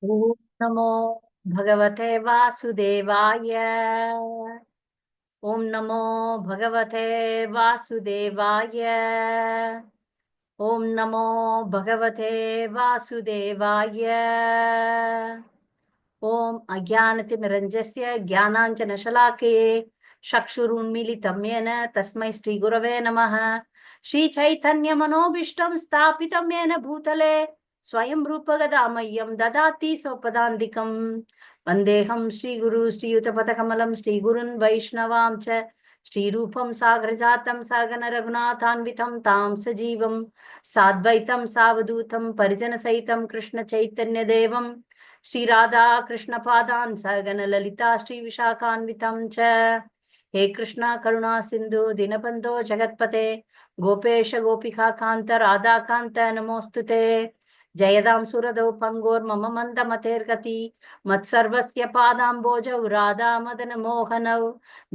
ॐ नमो भगवते वासुदेवाय। ॐ नमो भगवते वासुदेवाय। ॐ नमो भगवते वासुदेवाय। ॐ अज्ञानतिमिरञ्जस्य ज्ञानाञ्जनशलाकये चक्षुरुन्मीलितं येन तस्मै श्रीगुरवे नमः। श्रीचैतन्यमनोभीष्टं स्थापितं येन भूतले स्वयं रूपगदामह्यं ददाति सोपदान्तिकं। वन्देऽहं श्रीगुरु श्रीयुतपथकमलं श्रीगुरुन् वैष्णवां च श्रीरूपं साग्रजातं सागनरघुनाथान्वितं तां सजीवं साद्वैतं सावधूतं परिजनसहितं कृष्णचैतन्यदेवं श्रीराधा कृष्णपादान् सगन ललिता श्रीविशाखान्वितं च। हे कृष्णा करुणा सिन्धु दीनबन्धो जगत्पते गोपेश गोपिका कान्त राधा कान्त नमोऽस्तुते। जयदां सुरदौ पङ्गोर्मम मन्दमतेर्गति मत्सर्वस्य पादाम्बोजौ राधा मदन मोहनौ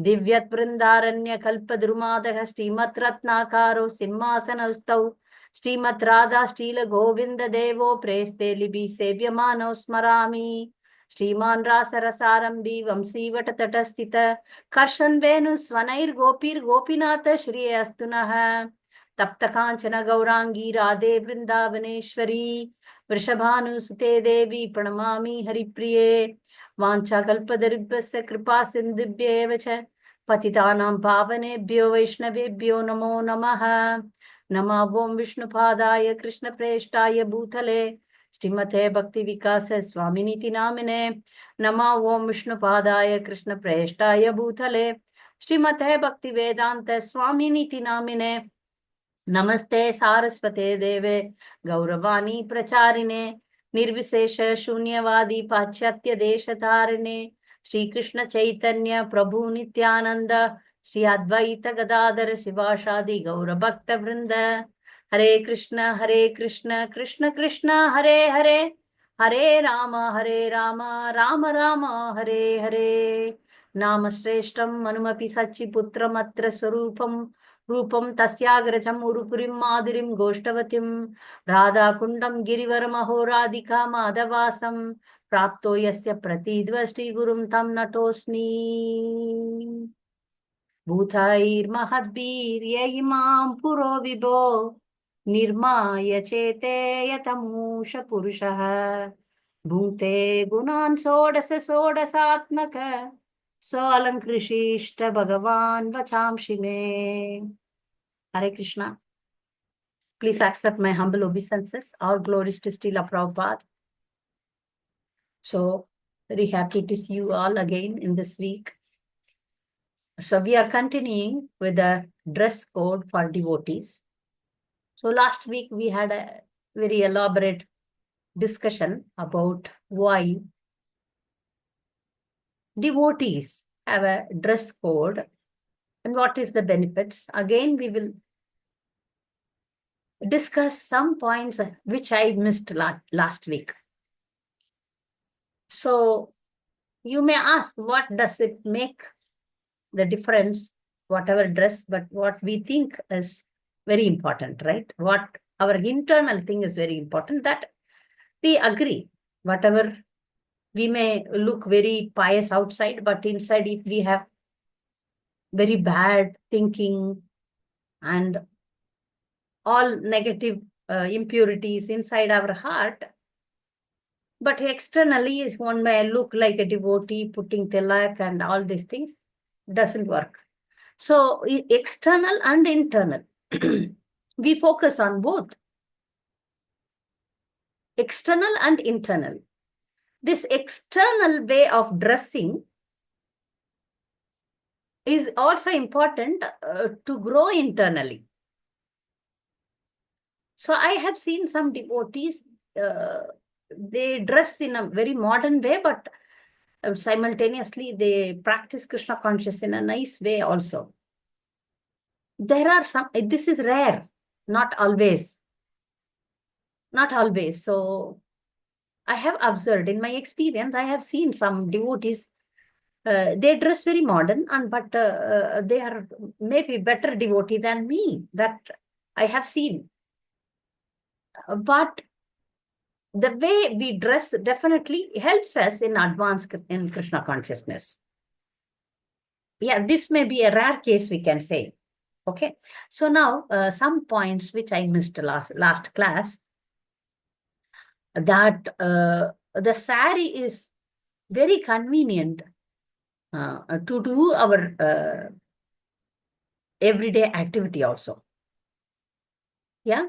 दिव्यवृन्दारण्यकल्पद्रुमादः श्रीमद्रत्नाकारो सिंहासनौ श्रीमद् राधा श्रील गोविंद देवो प्रेस्ते लिबि सेव्यमानौ स्मरामि। श्रीमान् रासरसारम्भि वंशीवटतटस्थित कर्षन् वेणुस्वनैर्गोपीर्गोपीनाथ श्रिये अस्तु नः। तप्त कांचन गौरांगी राधे वृंदावनेश्वरी वृषभानुसुते देवी प्रणमामि हरिप्रिये। वाञ्छाकल्पतरुभ्यश्च कृपा सिन्धुभ्येव च पतितानां पावनेभ्यो वैष्णवेभ्यो नमो नमः। नमः ओं विष्णुपादाय कृष्णप्रेष्ठाय भूतले श्रीमते भक्ति विकास स्वामिनीति नामिने। नमः ओं विष्णुपादाय कृष्णप्रेष्ठाय भूतले श्रीमते भक्ति वेदांत स्वामिनीति नामिने। नमस्ते सारस्वते देवे गौरवाणी प्रचारिणे निर्विशेष शून्यवादी पाश्चात्य देशतारिणे श्रीकृष्ण चैतन्य प्रभु नित्यानंद श्री अद्वैत गदाधर शिवाशादि गौर भक्त वृंद। हरे कृष्ण कृष्ण कृष्ण हरे हरे हरे राम राम राम हरे हरे। नाम श्रेष्ठं मनुमपि सच्चिपुत्रमत्र स्वरूपं रूपं तस्याग्रजम् उरुपुरीं माधुरीं गोष्ठवतीं राधाकुण्डं गिरिवरमहो राधिका माधवासं प्राप्तो यस्य प्रतीद्व श्रीगुरुं तं नतोऽस्मि। भूतैर्महद्भिर्य इमां पुरो विभो निर्माय चेते यतमूष पुरुषः भुङ्क्ते गुणान् षोडश षोडशात्मक सोऽलङ्कृशिष्ट भगवान् वचांसि मे। Hare Krishna. Please accept my humble obeisances. All glories to Srila Prabhupada. So, very happy to see you all again in this week. So, we are continuing with the dress code for devotees. So, last week we had a very elaborate discussion about why devotees have a dress code and what is the benefits. Again, we will discuss some points which I missed last week. So, you may ask, what does it make the difference, whatever dress, but what we think is very important, right? What our internal thing is very important, that we agree. Whatever we may look very pious outside, but inside, if we have very bad thinking and all negative impurities inside our heart, but externally one may look like a devotee putting tilak and all these things, doesn't work. So external and internal, we focus on both. External and internal. This external way of dressing is also important to grow internally. So I have seen some devotees, they dress in a very modern way, but simultaneously they practice Krishna consciousness in a nice way also. There are some, this is rare, not always. Not always. So I have observed, in my experience, I have seen some devotees, they dress very modern, but they are maybe better devotee than me, that I have seen. But the way we dress definitely helps us in advance in Krishna consciousness. Yeah, this may be a rare case, we can say. Okay. So now some points which I missed last class, that the sari is very convenient to do our everyday activity also. Yeah.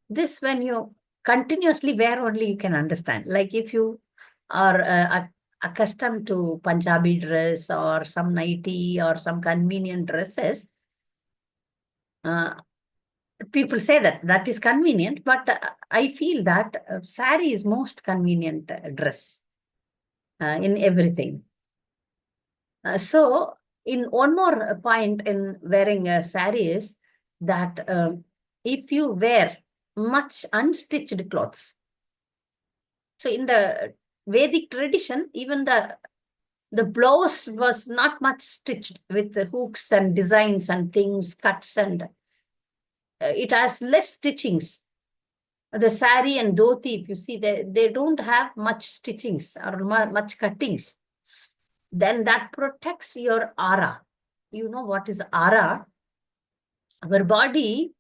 This, when you continuously wear only, you can understand. Like if you are accustomed to Punjabi dress or some nighty or some convenient dresses, uh, people say that that is convenient, but I feel that sari is most convenient dress in everything. So in one more point in wearing a sari is that if you wear much unstitched clothes, so in the Vedic tradition, even the blouse was not much stitched with the hooks and designs and things, cuts, and it has less stitchings. The sari and dhoti, if you see, they don't have much stitchings or much cuttings. Then that protects your aura. You know what is aura? Our body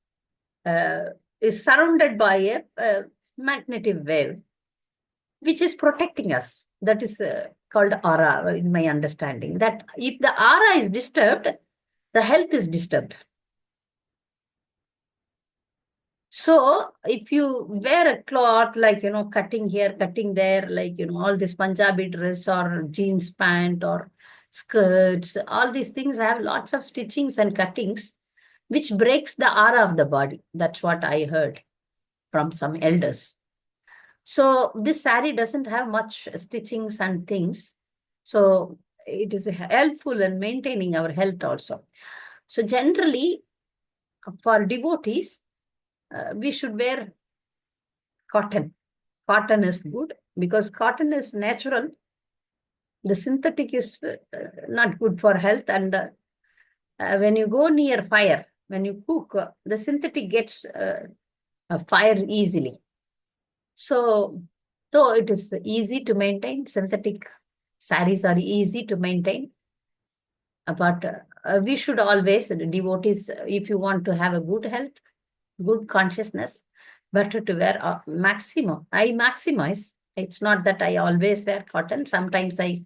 uh, is surrounded by a magnetic wave, which is protecting us. That is called aura, in my understanding. That if the aura is disturbed, the health is disturbed. So if you wear a cloth like, cutting here, cutting there, like, all this Punjabi dress or jeans pant or skirts, all these things have lots of stitchings and cuttings, which breaks the aura of the body. That's what I heard from some elders. So this sari doesn't have much stitchings and things. So it is helpful in maintaining our health also. So generally, for devotees, we should wear cotton. Cotton is good because cotton is natural. The synthetic is not good for health. And when you go near fire, when you cook, the synthetic gets fire easily. So it is easy to maintain. Synthetic saris are easy to maintain. But we should always, devotees, if you want to have a good health, good consciousness, better to wear a maximum. I maximize. It's not that I always wear cotton. Sometimes I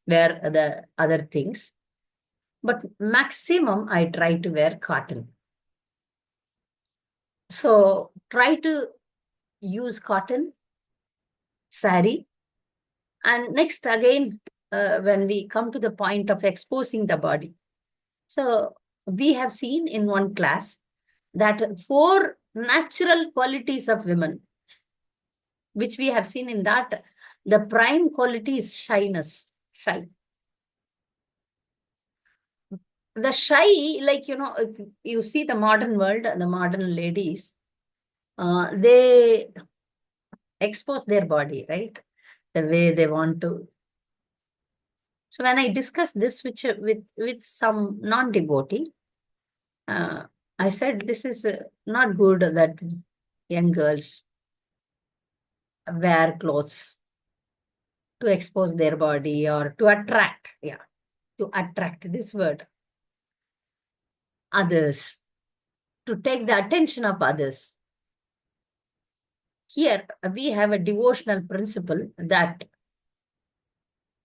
wear the other things. But maximum, I try to wear cotton. So try to use cotton, sari. And next, again, when we come to the point of exposing the body. So we have seen in one class that 4 natural qualities of women, which we have seen in that, the prime quality is shyness, shy. The shy, like, if you see the modern world, the modern ladies, they expose their body, right? The way they want to. So when I discuss this with some non-devotee, I said, this is not good that young girls wear clothes to expose their body or to attract, to attract, this word, others, to take the attention of others. Here, we have a devotional principle that,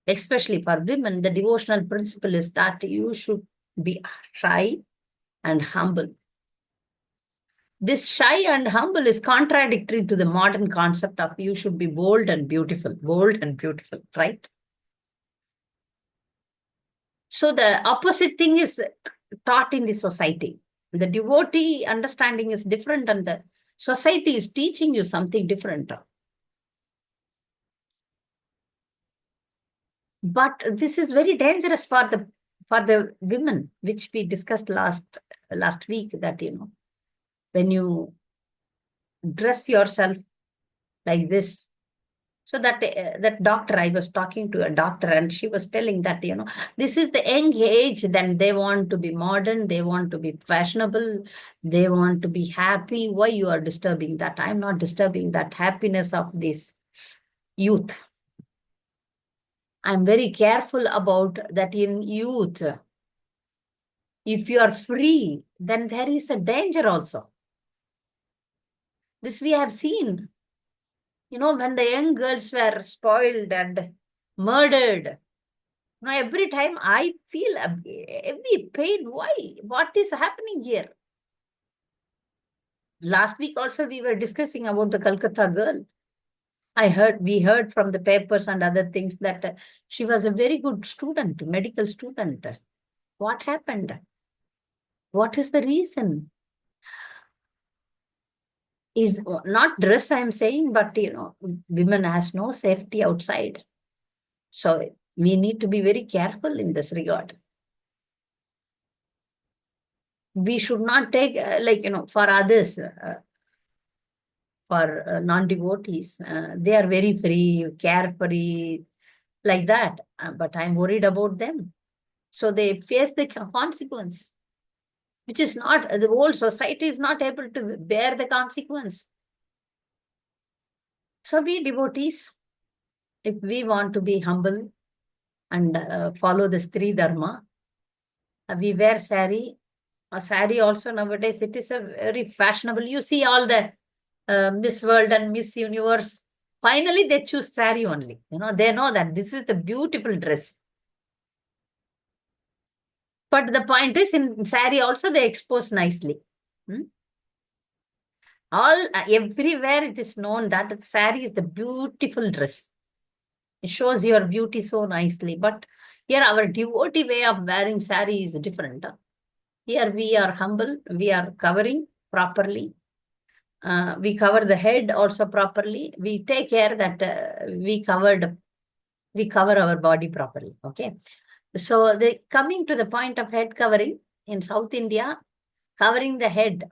especially for women, the devotional principle is that you should be shy and humble. This shy and humble is contradictory to the modern concept of you should be bold and beautiful, right? So the opposite thing is taught in the society. The devotee understanding is different, and the society is teaching you something different. But this is very dangerous for the women, which we discussed last week, that when you dress yourself like this. So that doctor, I was talking to a doctor, and she was telling that this is the young age. Then they want to be modern, they want to be fashionable, they want to be happy. Why you are disturbing that? I'm not disturbing that happiness of this youth. I'm very careful about that in youth. If you are free, then there is a danger also. This we have seen. When the young girls were spoiled and murdered, every time I feel a heavy pain. Why? What is happening here? Last week also we were discussing about the Calcutta girl. We heard from the papers and other things that she was a very good student, medical student. What happened? What is the reason? Is not dress I'm saying, but women has no safety outside. So we need to be very careful in this regard. We should not take for others, for non-devotees, they are very free, carefree, like that. But I'm worried about them. So they face the consequence, which is not, the whole society is not able to bear the consequence. So we devotees, if we want to be humble and follow the Stri Dharma, we wear sari. A sari also nowadays, it is a very fashionable. You see all the Miss World and Miss Universe. Finally, they choose sari only. They know that this is the beautiful dress. But the point is, in sari also they expose nicely. Everywhere it is known that sari is the beautiful dress. It shows your beauty so nicely. But here our devotee way of wearing sari is different. Here we are humble. We are covering properly. We cover the head also properly. We take care that we cover our body properly. Okay. So coming to the point of head covering in South India, covering the head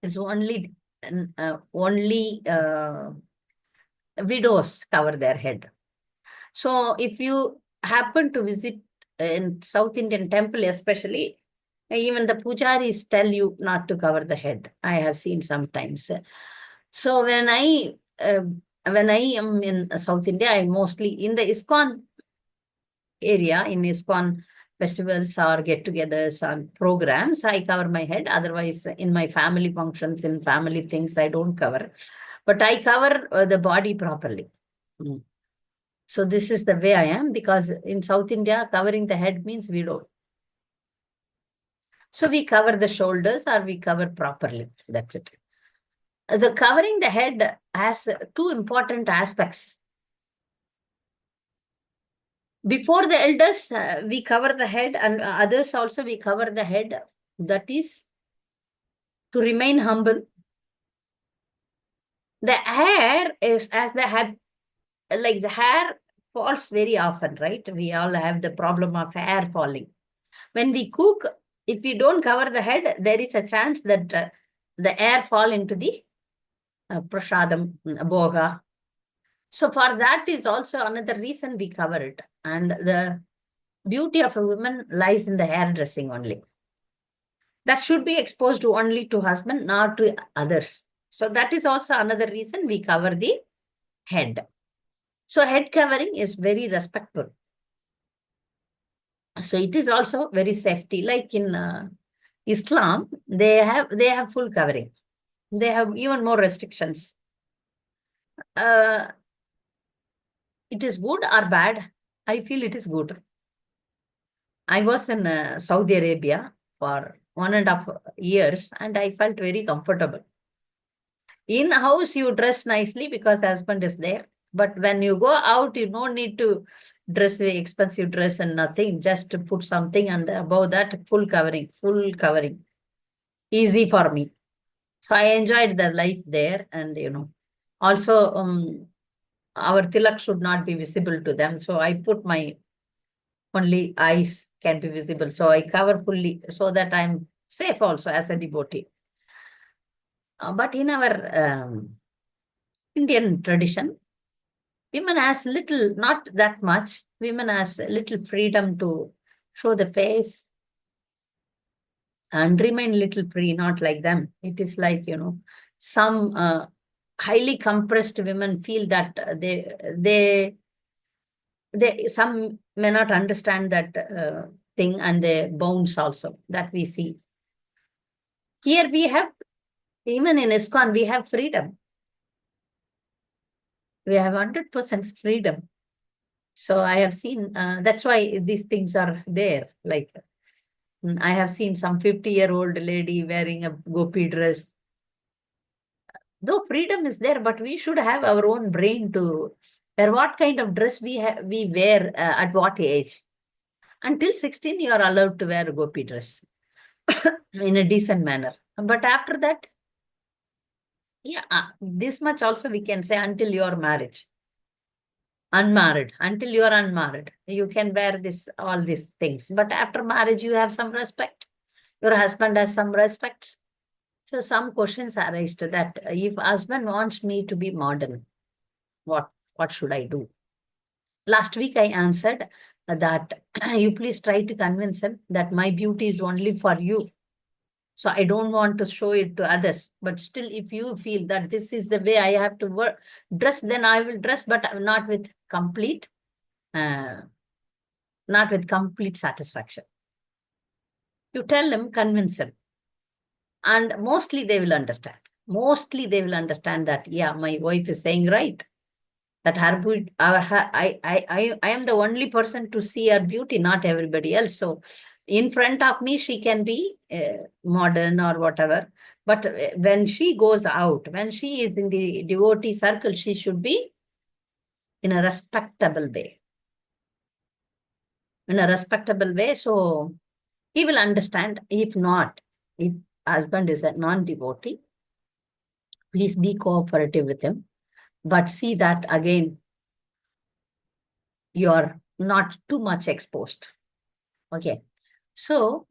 is only widows cover their head. So if you happen to visit in South Indian temple, especially, even the pujaris tell you not to cover the head. I have seen sometimes. So when I am in South India, I mostly in the ISKCON area, in ISKCON festivals or get-togethers or programs, I cover my head. Otherwise, in my family functions, in family things, I don't cover. But I cover the body properly. So this is the way I am, because in South India, covering the head means widow. So we cover the shoulders or we cover properly. That's it. The covering the head has two important aspects. Before the elders, we cover the head, and others also we cover the head. That is to remain humble. The hair is like the hair falls very often, right? We all have the problem of hair falling. When we cook, if we don't cover the head, there is a chance that the air fall into the prasadam, boga. So for that is also another reason we cover it. And the beauty of a woman lies in the hairdressing only. That should be exposed only to husband, not to others. So that is also another reason we cover the head. So head covering is very respectful. So it is also very safety. Like in Islam, they have full covering. They have even more restrictions. It is good or bad? I feel it is good. I was in Saudi Arabia for 1.5 years and I felt very comfortable. In house, you dress nicely because the husband is there. But when you go out, you don't need to dress very expensive dress and nothing. Just to put something, and above that, full covering, full covering. Easy for me. So I enjoyed the life there, and also our tilak should not be visible to them. So I put my only eyes can be visible. So I cover fully so that I'm safe also as a devotee. But in our Indian tradition, women has little, not that much, women has little freedom to show the face and remain little free, not like them. It is like, some highly compressed women feel that some may not understand that thing, and they bounce also, that we see. Here we have, even in ISKCON, we have freedom. We have 100% freedom. So I have seen, that's why these things are there. Like, I have seen some 50-year-old lady wearing a gopi dress. Though freedom is there, but we should have our own brain to wear what kind of dress we wear at what age. Until 16, you are allowed to wear a gopi dress in a decent manner. But after that, yeah, this much also we can say, until your marriage. Unmarried, until you are unmarried, you can wear this, all these things. But after marriage, you have some respect. Your husband has some respect. So some questions are raised that if husband wants me to be modern, what should I do? Last week I answered that you please try to convince him that my beauty is only for you. So I don't want to show it to others. But still, if you feel that this is the way I have to dress, then I will dress, but not with uh, complete satisfaction. You tell them, convince them, and mostly they will understand. Mostly they will understand that, yeah, my wife is saying right. That I am the only person to see her beauty, not everybody else. So in front of me, she can be modern or whatever. But when she goes out, when she is in the devotee circle, she should be in a respectable way. In a respectable way. So he will understand. If not, if husband is a non-devotee, please be cooperative with him. But see that again, you are not too much exposed. Okay. So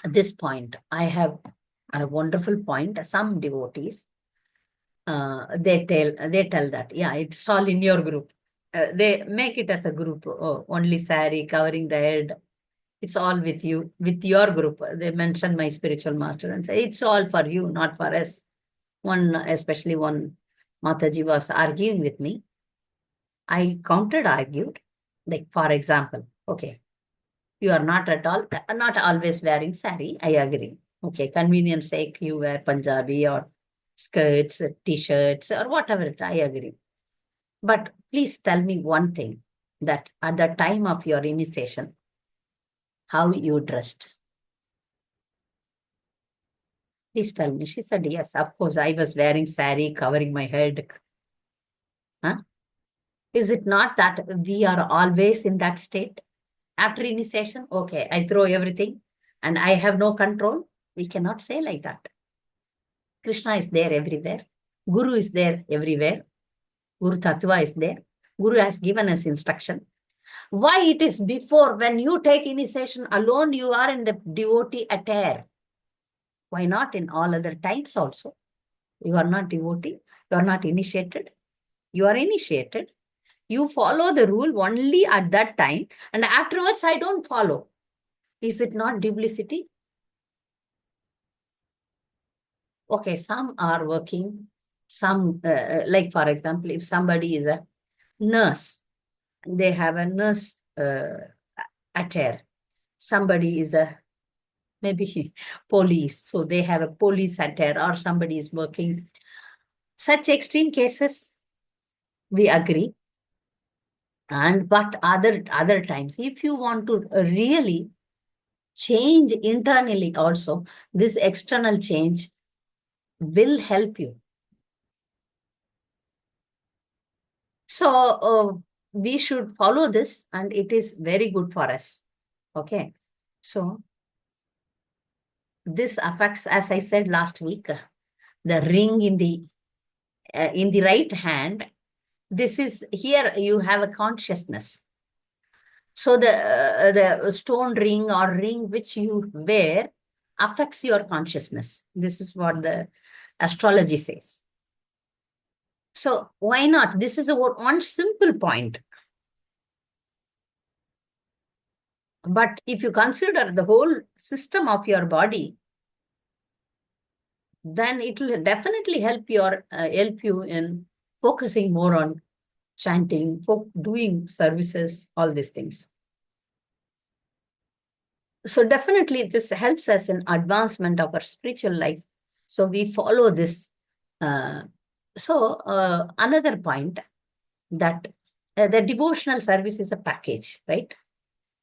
at this point, I have a wonderful point. Some devotees, they tell that, yeah, it's all in your group. They make it as a group. Oh, only sari covering the head. It's all with you, with your group. They mention my spiritual master and say, it's all for you, not for us. Especially one Mataji was arguing with me. I argued. Like, for example, okay, you are not always wearing sari. I agree. Okay, convenience sake, you wear Punjabi or skirts, t-shirts, or whatever. I agree. But please tell me one thing, that at the time of your initiation, how you dressed. Please tell me. She said, yes, of course, I was wearing sari, covering my head. Huh? Is it not that we are always in that state? After initiation, okay, I throw everything and I have no control. We cannot say like that. Krishna is there everywhere. Guru is there everywhere. Guru Tattva is there. Guru has given us instruction. Why it is before, when you take initiation alone, you are in the devotee attire. Why not in all other times also? You are not devotee. You are not initiated. You are initiated. You follow the rule only at that time, and afterwards I don't follow. Is it not duplicity? Okay, some are working, some, like for example, if somebody is a nurse, they have a nurse attire. Somebody is a maybe police, so they have a police attire, or somebody is working. Such extreme cases, we agree. And but other times, if you want to really change internally also, this external change will help you. So we should follow this, and it is very good for us. Okay. So this affects, as I said last week, the ring in the right hand. This is, here you have a consciousness. So the stone ring or ring which you wear affects your consciousness. This is what the astrology says. So why not? This is one simple point. But if you consider the whole system of your body, then it will definitely help you in focusing more on chanting, doing services, all these things. So definitely this helps us in advancement of our spiritual life. So we follow this. Uh, Another point that the devotional service is a package, right?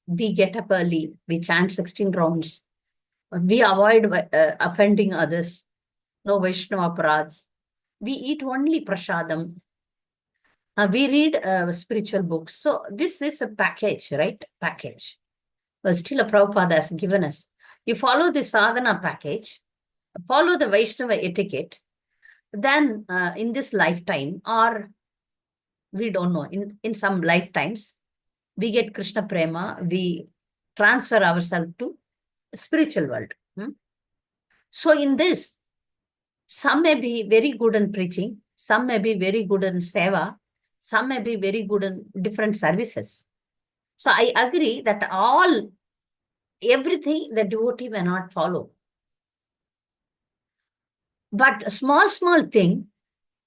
We get up early, we chant 16 rounds, we avoid offending others, no Vaishnava parads. We eat only prasadam. We read spiritual books. So this is a package, right? Package. Still a Prabhupada has given us. You follow the sadhana package, follow the Vaishnava etiquette, then in this lifetime, or we don't know, in some lifetimes, we get Krishna Prema, we transfer ourselves to spiritual world. So in this, some may be very good in preaching, some may be very good in seva, some may be very good in different services. So I agree that everything the devotee may not follow. But small thing,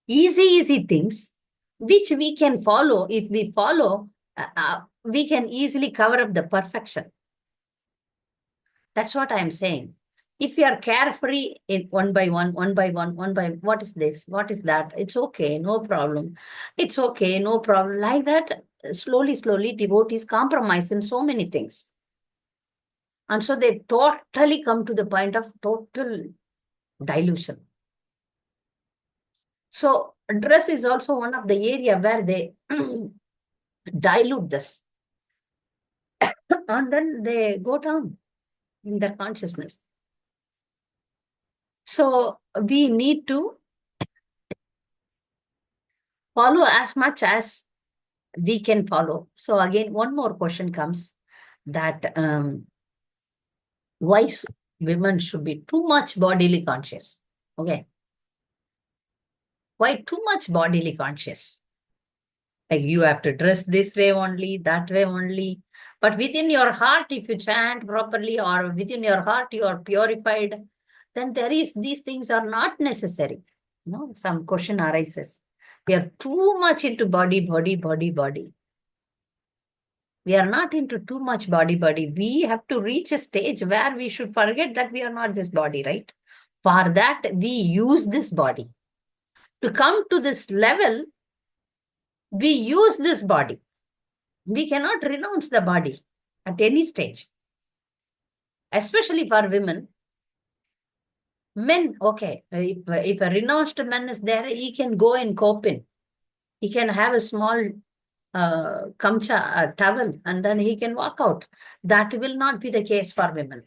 easy things, which we can follow. If we follow, we can easily cover up the perfection. That's what I'm saying. If you are carefree in one by one, what is this? What is that? It's okay, no problem. It's okay, no problem. Like that, slowly, devotees compromise in so many things. And so they totally come to the point of total dilution. So dress is also one of the area where they dilute this. And then they go down in their consciousness. So we need to follow as much as we can follow. So again, one more question comes that why women should be too much bodily conscious? Okay. Why too much bodily conscious? Like you have to dress this way only, that way only. But within your heart, if you chant properly or within your heart, you are purified, then these things are not necessary. Some question arises. We are too much into body. We are not into too much body. We have to reach a stage where we should forget that we are not this body, right? For that, we use this body. To come to this level, we use this body. We cannot renounce the body at any stage, especially for women. Men, okay, if a renounced man is there, he can go in copin. He can have a small kamcha towel and then he can walk out. That will not be the case for women.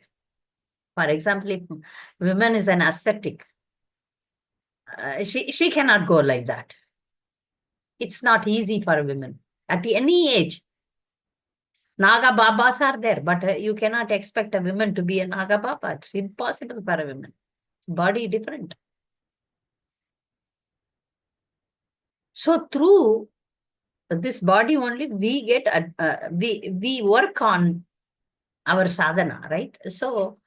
For example, if woman is an ascetic, she cannot go like that. It's not easy for women at any age. Naga Babas are there, but you cannot expect a woman to be a Naga Baba. It's impossible for a woman. It's body different. So through this body only, we get we work on our sadhana, right? So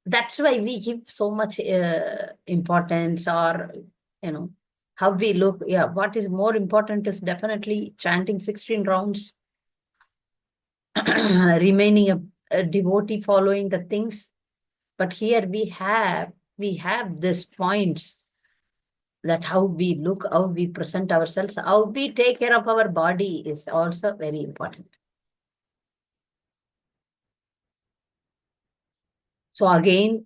that's why we give so much importance, or how we look. Yeah, what is more important is definitely chanting 16 rounds, remaining a devotee, following the things. But here we have these points, that how we look, how we present ourselves, how we take care of our body is also very important. So again,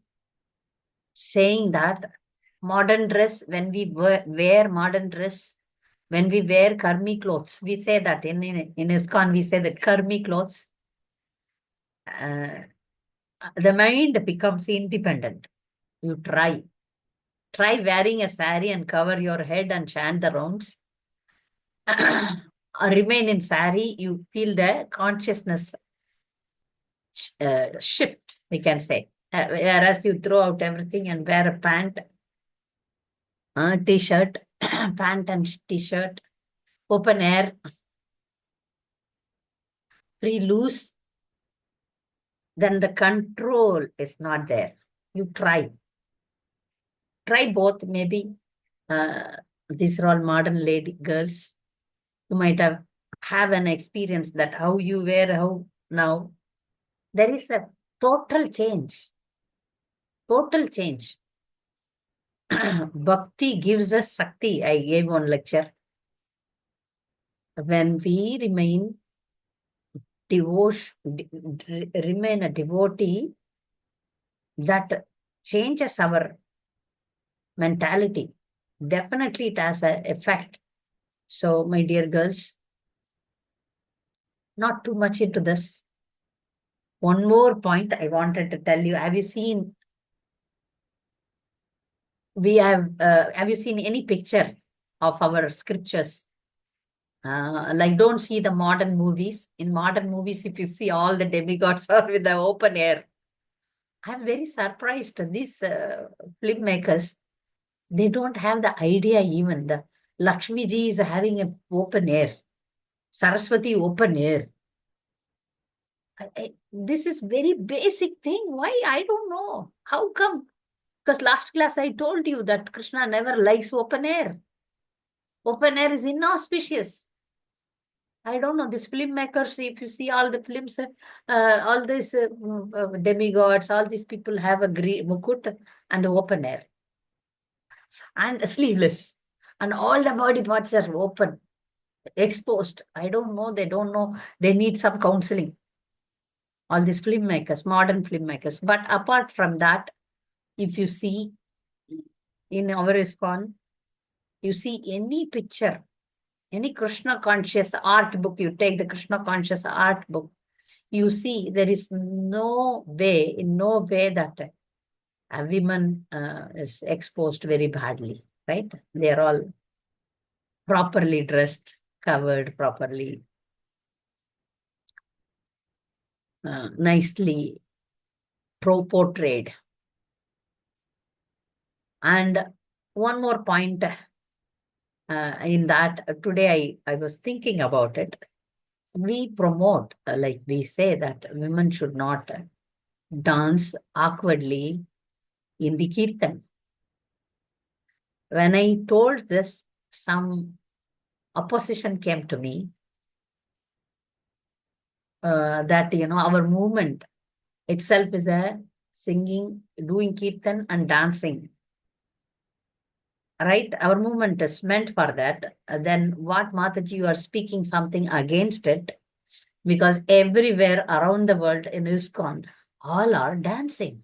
saying that modern dress, when we wear modern dress, when we wear karmi clothes, we say that in ISKCON, we say that karmi clothes, uh, the mind becomes independent. You try wearing a sari and cover your head and chant the rounds. Remain in sari, you feel the consciousness shift, we can say. Whereas you throw out everything and wear a pant, t-shirt, pant and t-shirt, open air, free loose, then the control is not there. You try. try both. Maybe these are all modern lady girls. You might have an experience that how you were, how now. There is a total change. Total change. Bhakti gives us Shakti. I gave one lecture. When we remain a devotee, that changes our mentality. Definitely it has an effect. So, my dear girls, not too much into this. One more point I wanted to tell you. Have you seen any picture of our scriptures? Like, don't see the modern movies. In modern movies, if you see, all the demigods are with the open air. I'm very surprised. These filmmakers, they don't have the idea even. The Lakshmi ji is having an open air. Saraswati open air. This is very basic thing. Why? I don't know. How come? Because last class I told you that Krishna never likes open air. Open air is inauspicious. I don't know. These filmmakers, if you see all the films, all these demigods, all these people have a green mukut and open air and sleeveless. And all the body parts are open, exposed. I don't know. They don't know. They need some counseling. All these filmmakers, modern filmmakers. But apart from that, if you see in our ISKCON, you see any picture, any Krishna conscious art book, you take the Krishna conscious art book, you see there is in no way that a woman is exposed very badly, right? They are all properly dressed, covered properly, nicely portrayed. And one more point in that, today I was thinking about it. We promote, like we say that women should not dance awkwardly in the kirtan. When I told this, some opposition came to me that, our movement itself is a singing, doing kirtan and dancing. Right? Our movement is meant for that. Then what, Mataji, you are speaking something against it, because everywhere around the world in ISKCON, all are dancing.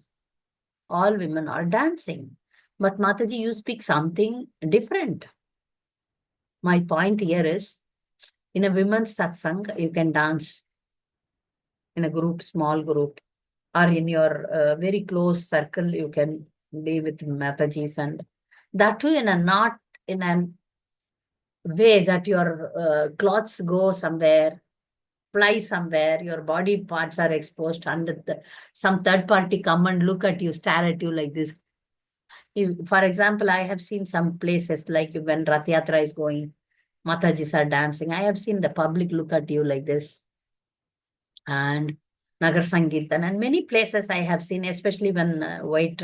All women are dancing. But Mataji, you speak something different. My point here is, in a women's satsang, you can dance in a group, small group, or in your very close circle, you can be with Matajis, and that too not in a way that your clothes go somewhere, fly somewhere, your body parts are exposed, and some third party come and look at you, stare at you like this. For example, I have seen some places like when Rath Yatra is going, Matajis are dancing. I have seen the public look at you like this. And Nagar Sankirtan, and many places I have seen, especially when white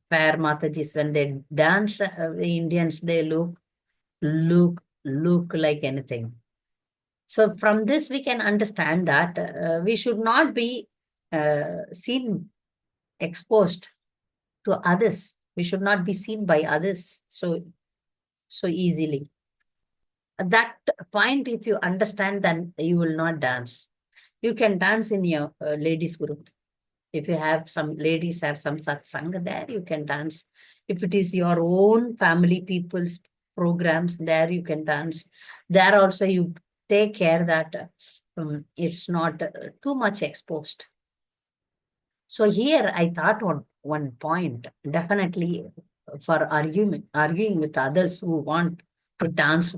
fair Matajis, when they dance, the Indians, they look like anything. So from this, we can understand that we should not be seen exposed to others. We should not be seen by others so easily. At that point, if you understand, then you will not dance. You can dance in your ladies group. If you have some ladies have some satsang there, you can dance. If it is your own family people's programs, there you can dance. There also you take care that it's not too much exposed. So here I thought one point, definitely for arguing with others who want to dance,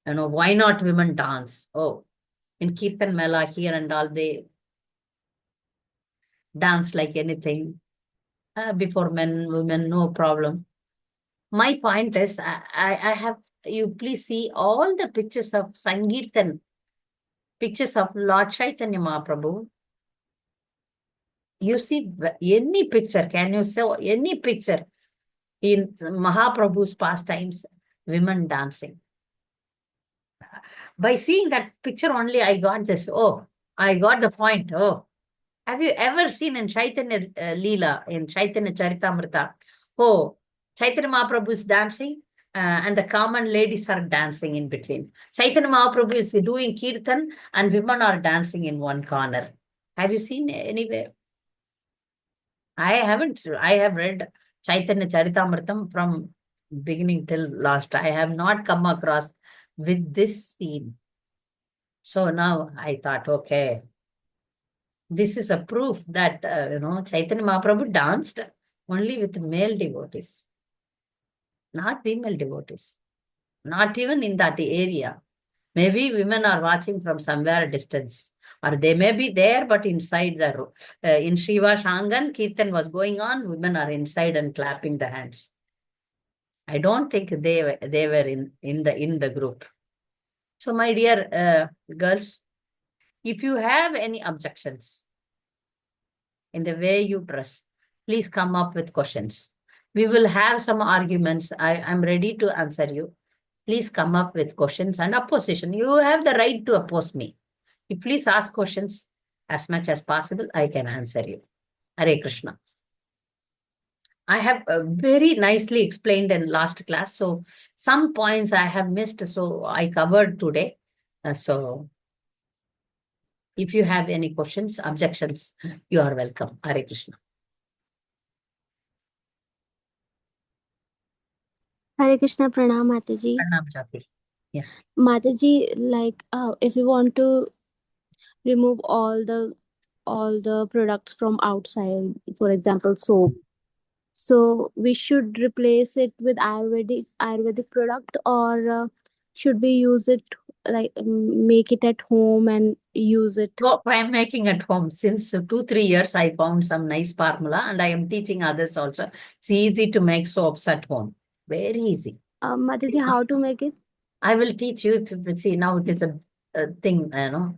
why not women dance? Oh, in Kirtan Mela here and all, they dance like anything. Before men, women, no problem. My point is, I have, you please see all the pictures of Sankirtan, pictures of Lord Chaitanya Mahaprabhu. You see any picture, can you say any picture? in Mahaprabhu's pastimes, women dancing. By seeing that picture only, I got this. Oh, I got the point. Oh, have you ever seen in Chaitanya Leela, in Chaitanya Charitamrita? Oh, Chaitanya Mahaprabhu is dancing and the common ladies are dancing in between. Chaitanya Mahaprabhu is doing kirtan and women are dancing in one corner. Have you seen anywhere? I haven't. I have read Chaitanya Charitamritam from beginning till last. I have not come across with this scene. So now I thought, okay, this is a proof that, Chaitanya Mahaprabhu danced only with male devotees, not female devotees, not even in that area. Maybe women are watching from somewhere distance, or they may be there, but inside the in Shiva Shangan, Kirtan was going on, women are inside and clapping the hands. I don't think they were in the group. So, my dear girls, if you have any objections in the way you dress, please come up with questions. We will have some arguments. I am ready to answer you. Please come up with questions and opposition. You have the right to oppose me. You please ask questions as much as possible. I can answer you. Hare Krishna. I have very nicely explained in last class. So some points I have missed. So I covered today. So if you have any questions, objections, you are welcome. Hare Krishna. Hare Krishna, Pranam Mataji. Pranam Jati. Yeah. Mataji, like if you want to remove all the products from outside, for example, soap, so we should replace it with Ayurvedic product, or should we use it like make it at home and use it? So I am making at home since 2, 3 years. I found some nice formula, and I am teaching others also. It's easy to make soaps at home. Very easy. Mataji, how to make it? I will teach you. If you see now, it is a thing.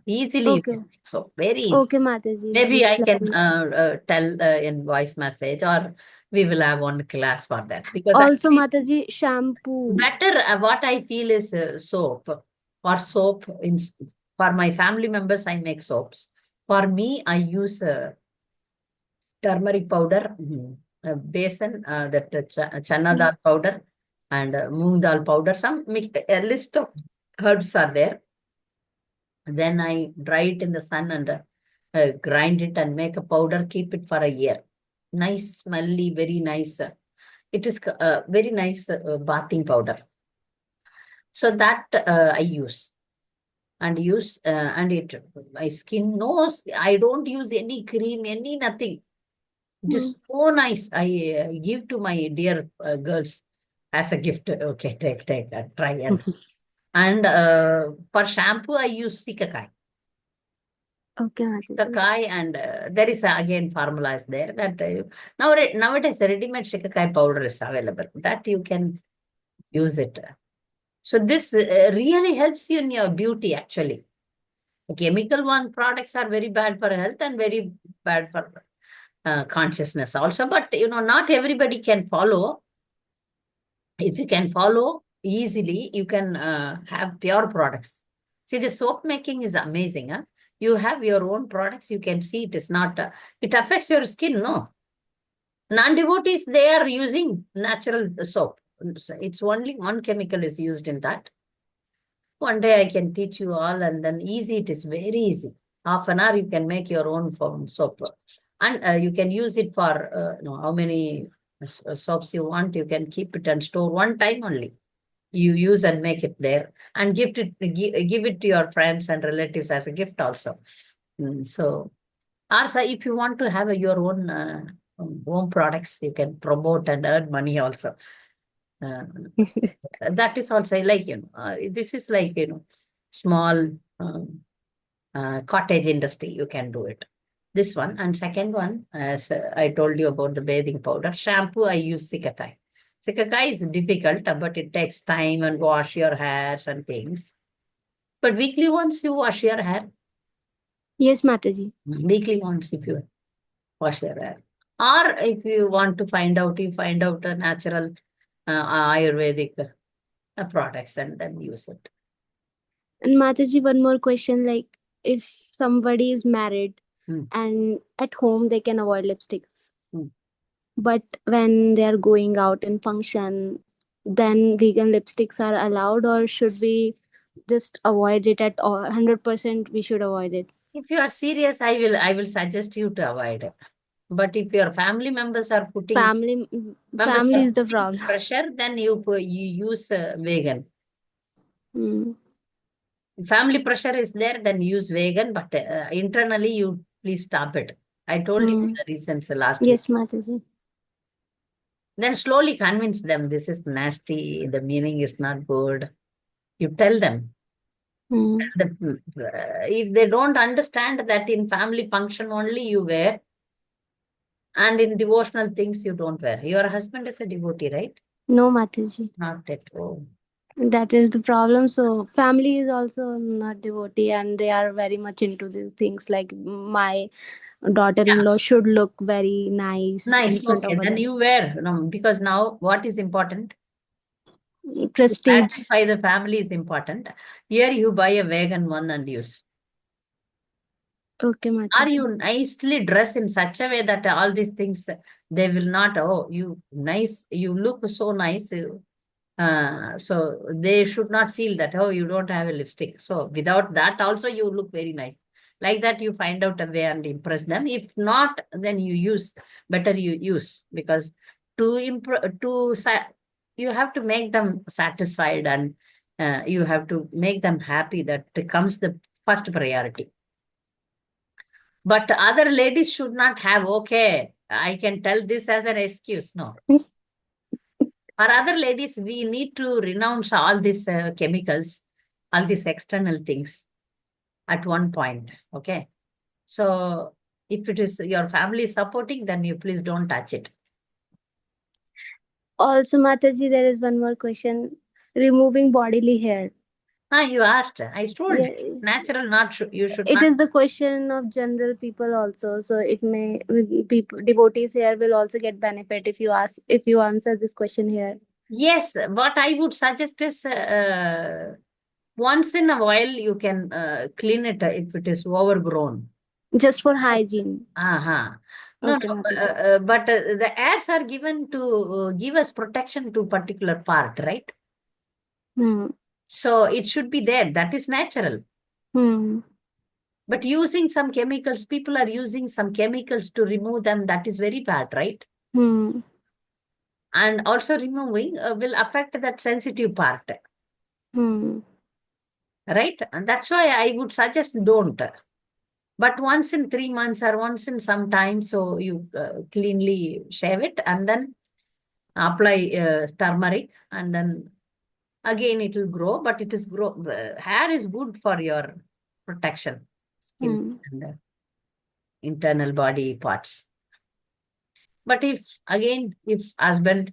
Easily you can Okay. make soap. Very easy. Okay, Mataji, Maybe please I let can me. tell in voice message, or we will have one class for that. Because Also, actually, Mataji, shampoo. better what I feel is soap. For soap, for my family members, I make soaps. For me, I use turmeric powder, besan, that chana dal powder, and moong dal powder. A list of herbs are there. Then I dry it in the sun and grind it and make a powder. Keep it for a year. Nice, smelly, very nice. It is very nice bathing powder. So that I use. And it my skin knows I don't use any cream, any nothing. It is Hmm. so nice. I give to my dear girls as a gift. Okay, take that, try and for shampoo I use sikakai. Okay, Mataji. Sikakai, and there is again formula is there that nowadays ready-made shikakai powder is available that you can use it. So this really helps you in your beauty actually. Chemical one products are very bad for health and very bad for consciousness also. But not everybody can follow. If you can follow easily, you can have pure products. See, the soap making is amazing. Huh? You have your own products. You can see it is not. It affects your skin. No, non-devotees, they are using natural soap. It's only one chemical is used in that. One day I can teach you all, and then easy. It is very easy. Half an hour you can make your own foam soap, and you can use it for how many soaps you want. You can keep it and store one time only. You use and make it there, and give it to your friends and relatives as a gift also. So, also if you want to have your own home products, you can promote and earn money also. Uh, that is also like, this is like, small cottage industry. You can do it. This one. And second one, as I told you about the bathing powder. Shampoo, I use Sikakai. Sikakai is difficult, but it takes time and wash your hairs and things. But weekly once you wash your hair. Yes, Mataji. Weekly once if you wash your hair. Or if you want to find out, you find out a natural Ayurvedic products and then use it. And Mataji, one more question, like if somebody is married Hmm. and at home they can avoid lipsticks, Hmm. but when they are going out in function, then vegan lipsticks are allowed, or should we just avoid it at all? 100% we should avoid it. If you are serious, I will suggest you to avoid it. But if your family members are putting Family is the problem. pressure, then you use vegan. Hmm. Family pressure is there, then use vegan, but internally you please stop it. I told you Hmm. the reasons last week. Yes, Mataji. Then slowly convince them this is nasty, the meaning is not good. You tell them. Hmm. If they don't understand that in family function only you wear, and in devotional things you don't wear. Your husband is a devotee, right? No, Mataji. Not at all. That is the problem. So family is also not devotee, and they are very much into these things. Like my Yeah. daughter-in-law should look very nice in Nice. front Okay. of Then others. you wear. No, because now what is important? To Prestige. satisfy the family is important. Here you buy a vegan one and use. Okay, Are Mataji. you nicely dressed in such a way that all these things they will not, oh, you nice, you look so nice. So they should not feel that, oh, you don't have a lipstick. So without that also you look very nice. Like that you find out a way and impress them. If not, then you use, better you use, because to you have to make them satisfied, and you have to make them happy. That becomes the first priority. But other ladies should not have, okay, I can tell this as an excuse. No. For other ladies, we need to renounce all these chemicals, all these external things at one point. Okay. So if it is your family supporting, then you please don't touch it. Also, Mataji, there is one more question. Removing bodily hair. You asked. I told. Yeah, Natural, not you should it not. is the question of general people also. So it may people devotees here will also get benefit if you answer this question here. Yes, what I would suggest is once in a while you can clean it if it is overgrown. Just for hygiene. Uh-huh. No, Okay, no, Mataji. but the ads are given to give us protection to particular part, right? Hmm. So it should be there. That is natural. Hmm. But using some chemicals, people are using some chemicals to remove them. That is very bad, right? Hmm. And also removing will affect that sensitive part, Hmm. right? And that's why I would suggest don't. But once in 3 months or once in some time, so you cleanly shave it and then apply turmeric, and then again it will grow, but it is hair is good for your protection, skin Hmm. and internal body parts. But if husband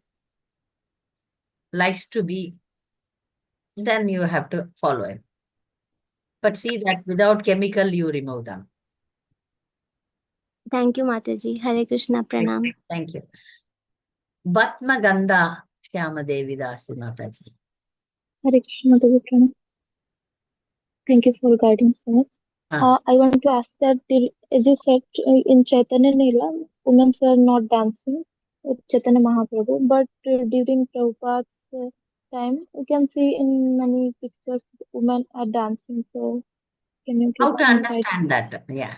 likes to be, then you have to follow him. But see that without chemical, you remove them. Thank you, Mataji. Hare Krishna Pranam. Thank you. Batma Ganda Shyama Devi Dasi Mataji. Hare Krishna, Devotee. Thank you for guiding so much. Ah, I want to ask that, as you said in Chaitanya Neela, women are not dancing with Chaitanya Mahaprabhu, but during Prabhupada's time, we can see in many pictures women are dancing. So, can you give how to insight? understand that? Yeah.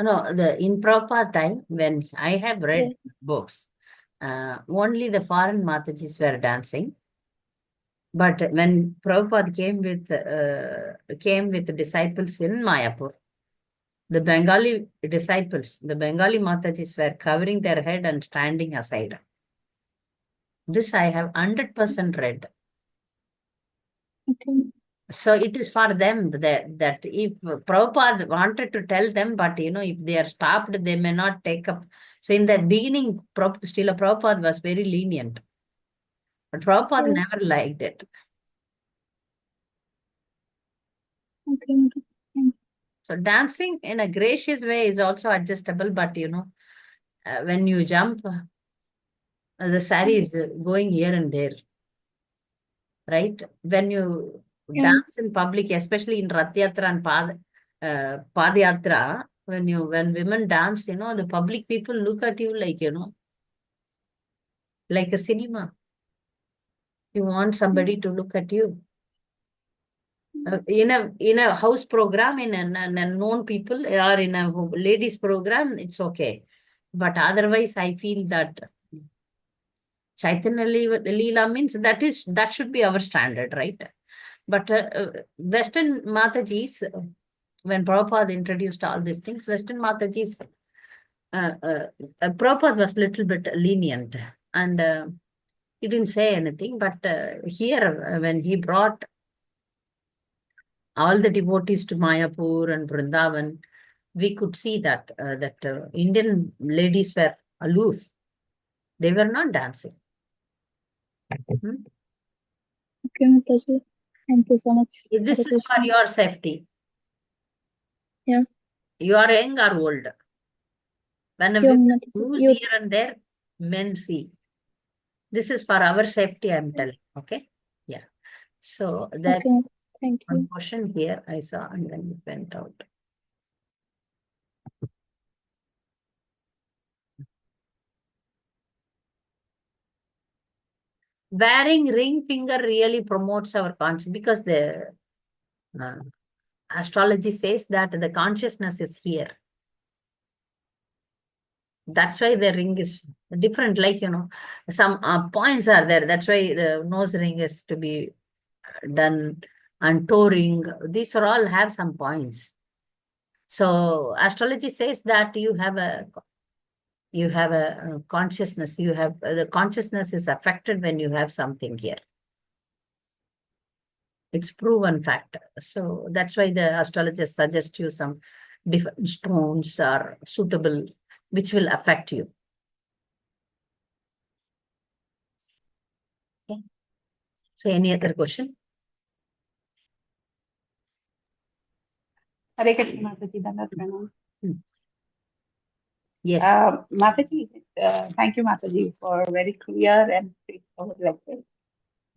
No, the in proper time when I have read Yes. books, only the foreign Matajis were dancing. But when Prabhupada came with disciples in Mayapur, the Bengali disciples, the Bengali Matajis were covering their head and standing aside. This I have 100% read. Okay. So it is for them that if Prabhupada wanted to tell them, but if they are stopped, they may not take up. So in the beginning, Srila Prabhupada was very lenient, but Prabhupada Yes. never liked it. Okay. Thank So dancing in a gracious way is also adjustable, but when you jump, the sari is going here and there, right? When you Yeah. dance in public, especially in Rath Yatra and Padayatra, when women dance, the public people look at you like, like a cinema. You want somebody to look at you. In a house program, in a known people, or in a ladies program, it's okay. But otherwise, I feel that Chaitanya Leela means that should be our standard, right? But Western Matajis, when Prabhupada introduced all these things, Western Matajis, Prabhupada was a little bit lenient, and he didn't say anything. But here, when he brought all the devotees to Mayapur and Vrindavan, we could see that Indian ladies were aloof. They were not dancing. Hmm? Okay, Mataji. Thank you so much. This Hare is for Krishna. your safety. Yeah. You are young or old. When a Young woman Mataji. moves Youth. here and there, men see. This is for our safety, I'm telling. Okay? Yeah. So that's Okay. Thank one you. question here I saw, and then it went out. Wearing ring finger really promotes our conscience, because the uh, astrology says that the consciousness is here. That's why the ring is different. Like, some points are there. That's why the nose ring is to be done, and toe ring. These are all have some points. So astrology says that you have a consciousness. You have the consciousness is affected when you have something here. It's proven fact. So that's why the astrologers suggest you some different stones are suitable, which will affect you. Okay. So any other question? Hare Krishna, Mataji. Dandavat Pranam. Yes. Mataji, thank you, Mataji, for very clear and straightforward lecture.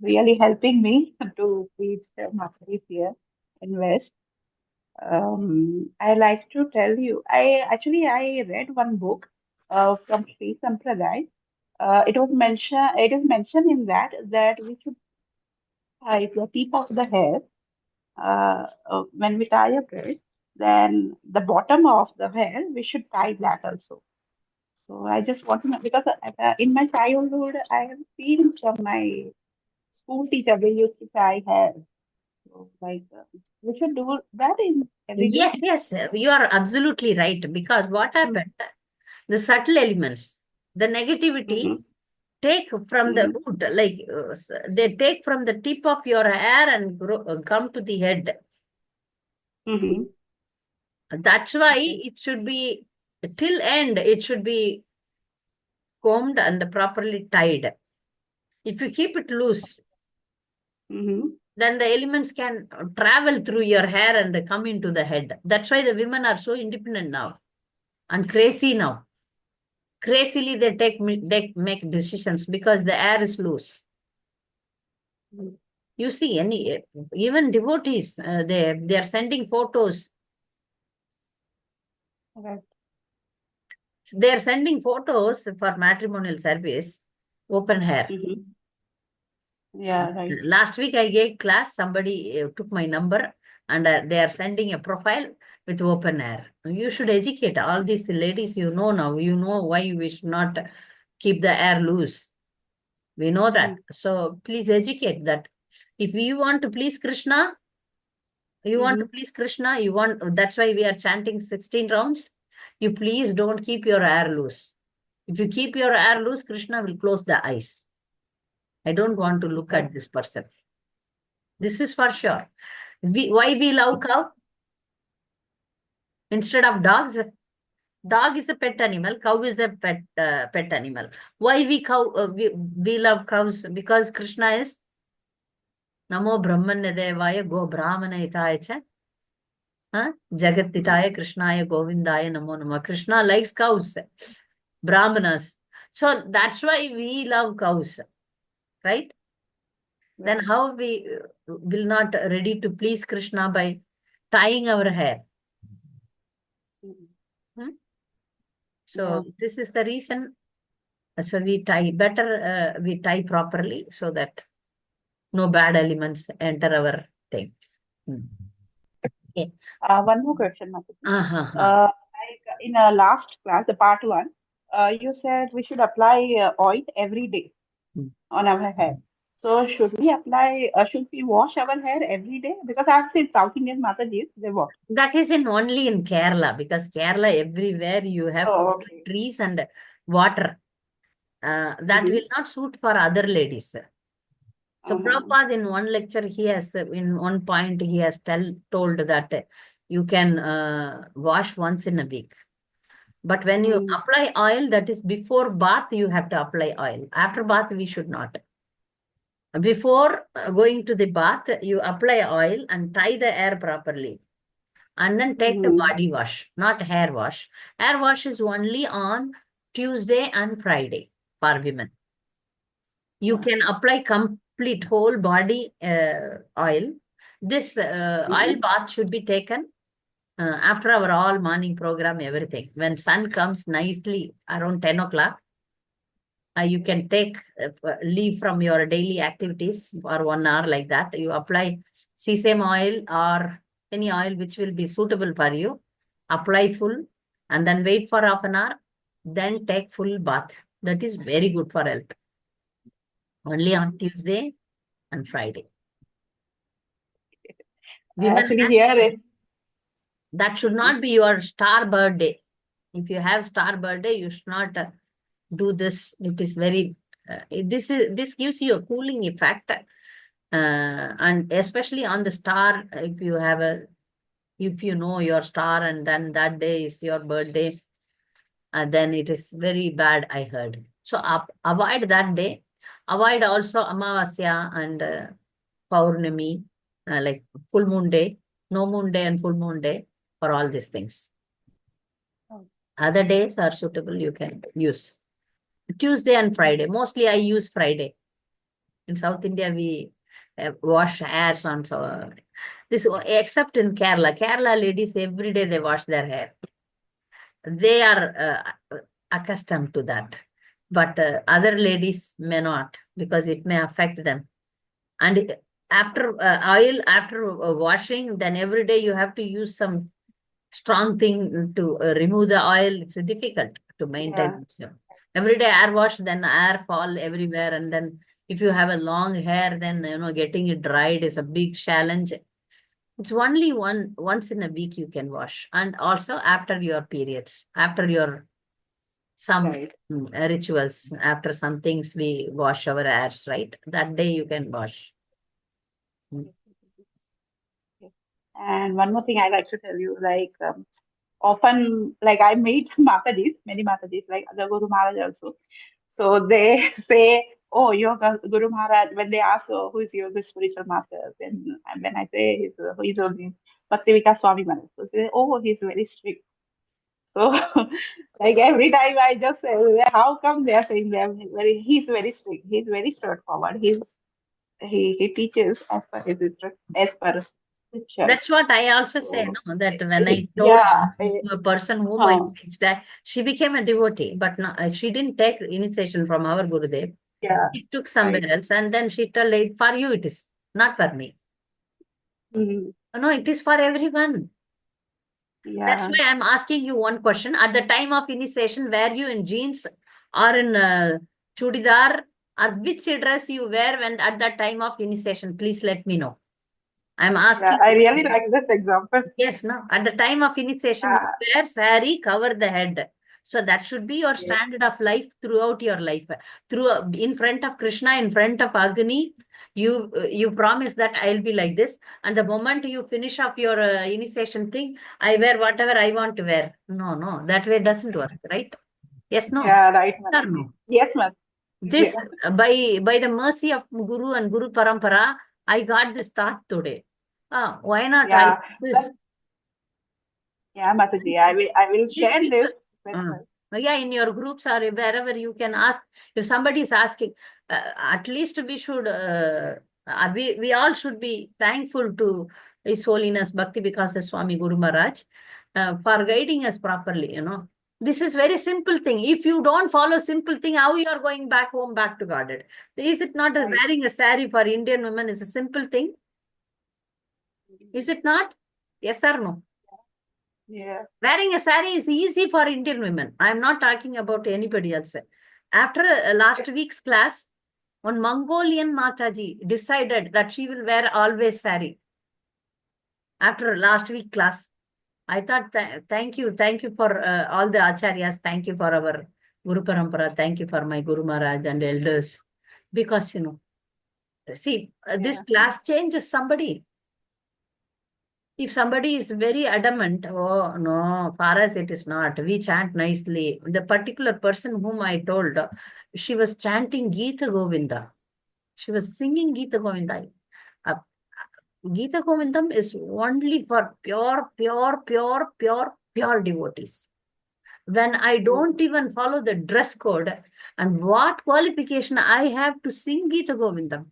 Really helping me to reach the Mataji here in West. I like to tell you, I read one book from Sri Sampradaya. It is mentioned in that we should tie the tip of the hair when we tie a braid, then the bottom of the hair we should tie that also. So I just want to know, because in my childhood I have seen from my school teacher they used to tie hair. So like we should do that in every day. Yes, you are absolutely right. Because what happened, the subtle elements, the negativity Mm-hmm. take from the Mm-hmm. root, like they take from the tip of your hair and come to the head. Mm-hmm. That's why Okay. it should be till end, it should be combed and properly tied. If you keep it loose, Mm-hmm. then the elements can travel through your hair and come into the head. That's why the women are so independent now and crazy now. Crazily they make decisions because the air is loose. You see, even devotees, they are sending photos. Right. They are sending photos for matrimonial service, open hair. Mm-hmm. Yeah, right. Last week I gave class, somebody took my number, and they are sending a profile with open hair. You should educate all these ladies, now, why we should not keep the air loose. We know that. So please educate that. If you want to please Krishna, that's why we are chanting 16 rounds. You please don't keep your hair loose. If you keep your hair loose, Krishna will close the eyes. I don't want to look at this person. This is for sure. Why we love cow instead of dogs? Dog is a pet animal. Cow is a pet animal. Why we love cows? Because Krishna is Namo Brahmanya Devaya Go Brahmana Hitaya Cha. Jagatitaya Krishnaya Govindaya Namo Nama. Krishna likes cows. Brahmanas. So that's why we love cows, right? Then Right. how we will not ready to please Krishna by tying our hair? Mhm. Hmm? Yeah. So this is the reason. So we tie better, we tie properly so that no bad elements enter our things. Hmm. Okay. One more question, Mataji. Uh-huh. Like in our last class, the part one, you said we should apply oil every day on our hair. So should we wash our hair every day? Because I've seen South Indian Matajis, they wash. That is in only in Kerala, because Kerala everywhere you have Oh, okay. trees and water. That Mm-hmm. will not suit for other ladies. So Uh-huh. Prabhupada in one lecture, he has, in one point, he has told that you can wash once in a week. But when you Mm-hmm. apply oil, that is before bath, you have to apply oil. After bath, we should not. Before going to the bath, you apply oil and tie the hair properly. And then take the Mm-hmm. body wash, not hair wash. Hair wash is only on Tuesday and Friday for women. You Yeah. can apply complete whole body oil. This oil Mm-hmm. bath should be taken after our all morning program, everything. When sun comes nicely around 10 o'clock, you can take leave from your daily activities for 1 hour like that. You apply sesame oil or any oil which will be suitable for you. Apply full and then wait for half an hour. Then take full bath. That is very good for health. Only on Tuesday and Friday. Women Actually, has here to, it's that should mhm. not be your star birthday. If you have star birthday, you should not do this. It is very this gives you a cooling effect, and especially on the star. If you know your star and then that day is your birthday, then it is very bad. I heard. So avoid that day. Avoid also Amavasya and Paurnami, like full moon day, no moon day, and full moon day for all these things. Oh, Other days are suitable. You can use Tuesday and Friday. Mostly I use Friday. In South India, we wash hairs on this, except in Kerala. Kerala ladies every day they wash their hair. They are accustomed to that, but other ladies may not, because it may affect them. And after washing, then every day you have to use some strong thing to remove the oil. It's difficult to yeah. maintain. So every day air wash, then air fall everywhere. And then if you have a long hair, then getting it dried is a big challenge. It's only once in a week you can wash. And also after your periods, after your some Right. rituals, after some things we wash our hairs, right? That day you can wash. Mm. Yes. And one more thing I like to tell you, like often, like I meet Matajis, many Matajis, like the Guru Maharaj also. So they say, "Oh, your Guru Maharaj." When they ask, "Oh, who is your spiritual master?" Then when I say he's only Bhaktivika Swami Maharaj, so they say, "Oh, he's very strict." So, like every time I just say, "How come they are saying they are very?" He's very strict. He's very straightforward. He teaches as per his as per scripture. That's what I also say, So, no, that when I told yeah, a person whom I huh, teached, she became a devotee, but no, she didn't take initiation from our Gurudev. yeah, She took somewhere right. else, and then she told, for you it is, not for me. Mhm. No, it is for everyone. That's Yeah, why I'm asking you one question. At the time of initiation, were you in jeans or in chudidar, or which dress you wear when at that time of initiation? Please let me know. I'm yeah. asking I you. really like this example. Yes, no. At the time of initiation, you Yeah, wear sari, cover the head. So that should be your yes, standard of life throughout your life. In front of Krishna, in front of Agni, you promise that I'll be like this. And the moment you finish off your initiation thing, I wear whatever I want to wear. No, no, that way doesn't work, right? Yes, no. yeah, right, Or Mataji. no. Yes, Mat. This, Yeah, by the mercy of Guru and Guru Parampara, I got this thought today. Why not I yeah. do this? But yeah, Mataji, I will These share people, this with uh, her. Yeah, in your groups or wherever you can ask. If somebody is asking, at least we should, we all should be thankful to His Holiness Bhakti Vikasa Swami Guru Maharaj for guiding us properly, This is very simple thing. If you don't follow simple thing, how you are going back home, back to Godhead? Is it not Right. wearing a sari for Indian women is a simple thing? Is it not? Yes or no? Yeah. Wearing a sari is easy for Indian women. I'm not talking about anybody else. After last week's class, one Mongolian Mataji decided that she will wear always sari. After last week class, I thought, thank you for all the acharyas. Thank you for our Guru Parampara. Thank you for my Guru Maharaj and elders. Because, see, this Yeah. class changes somebody. If somebody is very adamant, oh no, for us it is not. We chant nicely. The particular person whom I told, she was chanting Gita Govinda. She was singing Gita Govinda. Uh, Gita Govindam is only for pure devotees. When I don't even follow the dress code, and what qualification I have to sing Gita Govindam?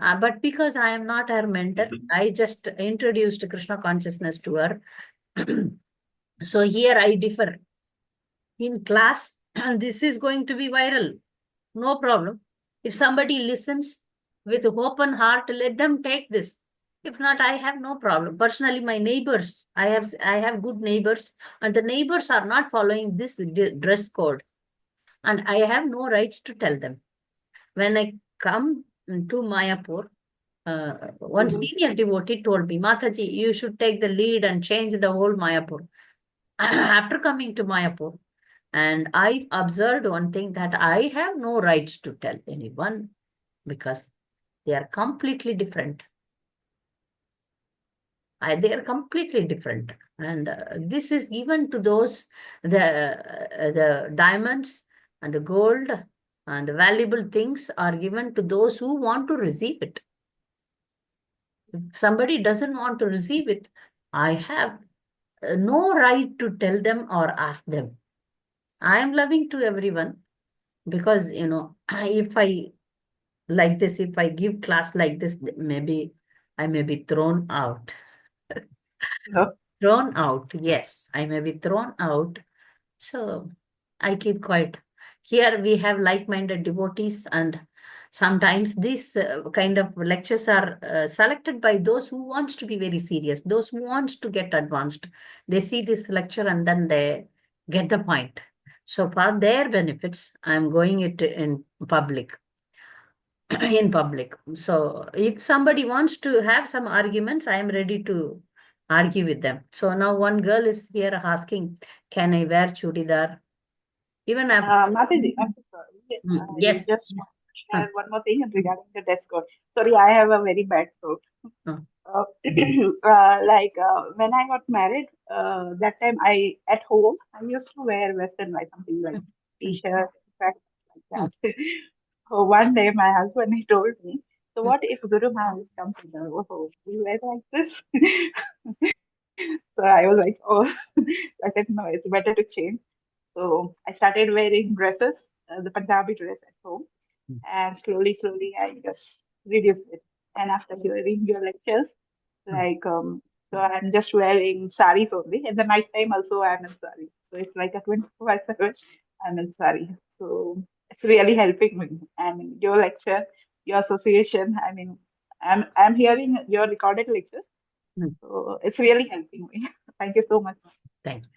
But because I am not her mentor, I just introduced Krishna consciousness to her. So here I differ. In class, this is going to be viral. No problem. If somebody listens with open heart, let them take this. If not, I have no problem. Personally, my neighbors, I have good neighbors, and the neighbors are not following this dress code. And I have no rights to tell them. When I come to Mayapur, one Mhm. senior devotee told me, Mataji, you should take the lead and change the whole Mayapur. After coming to Mayapur, and I observed one thing that I have no rights to tell anyone because they are completely different. They are completely different. And this is given to those, the diamonds and the gold and the valuable things are given to those who want to receive it. If somebody doesn't want to receive it, I have no right to tell them or ask them. I am loving to everyone because, if I like this, if I give class like this, maybe I may be thrown out. No. Thrown out, yes, I may be thrown out. So I keep quiet. Here we have like-minded devotees, and sometimes these kind of lectures are selected by those who wants to be very serious, those who wants to get advanced. They see this lecture and then they get the point. So for their benefits, I'm going it in public. In public. So if somebody wants to have some arguments, I am ready to argue with them. So now one girl is here asking, can I wear chudidar? Even after, Mataji, I'm so sorry. I yes. just want to Huh, share one more thing regarding the dress code. Sorry, I have a very bad throat. huh, Uh, when I got married, that time at home I used to wear Western like something like hmm, t-shirt, track like hmm, that. So one day my husband he told me, so hmm, what if Guru Maharaj comes to the oh, you wear like this? So I was like, oh, I said no, it's better to change. So I started wearing dresses, the Punjabi dress at home, hmm, and slowly, I just reduced it. And after hearing your lectures, hmm, like so I'm just wearing saris only. In the night time also I'm in sari. So it's like a 24/7 I'm in sari. So it's really helping me. I mean your lecture, your association, I mean I'm hearing your recorded lectures. hmm. So it's really helping me. Thank you so much. Thank you.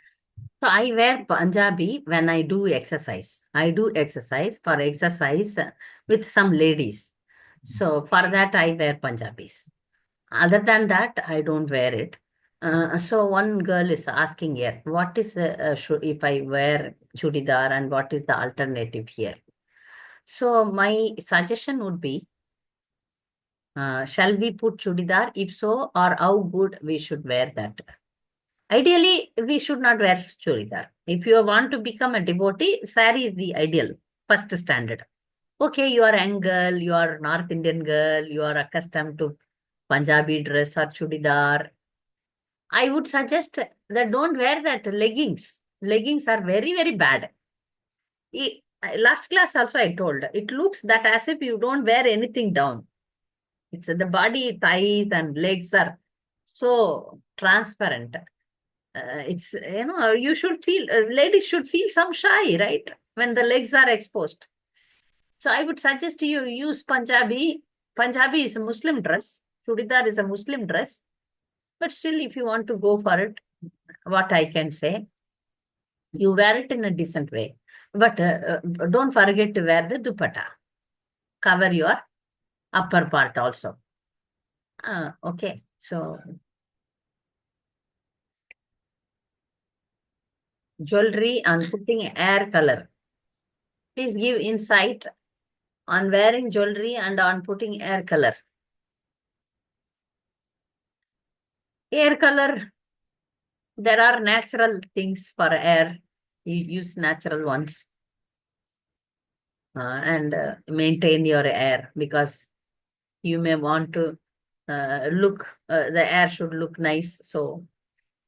So I wear Punjabi when I do exercise. I do exercise for exercise with some ladies. So for that I wear Punjabis. Other than that, I don't wear it. So one girl is asking here, what is if I wear chudidar and what is the alternative here? So my suggestion would be, shall we put chudidar? If so, or how good we should wear that? Ideally, we should not wear chudidar. If you want to become a devotee, sari is the ideal, first standard. Okay, you are a young girl, you are North Indian girl, you are accustomed to Punjabi dress or chudidar. I would suggest that don't wear that leggings. Leggings are very, very bad. Last class also I told, it looks that as if you don't wear anything down. It's the body, thighs and legs are so transparent. It's, you should feel, ladies should feel some shy, right? When the legs are exposed. So I would suggest you use Punjabi. Punjabi is a Muslim dress. Chudidar is a Muslim dress. But still, if you want to go for it, what I can say, you wear it in a decent way. But don't forget to wear the dupatta. Cover your upper part also. Okay. So, jewelry and putting hair color. Please give insight on wearing jewelry and on putting hair color. Hair color, there are natural things for hair. You use natural ones. And maintain your hair, because you may want to the hair should look nice. So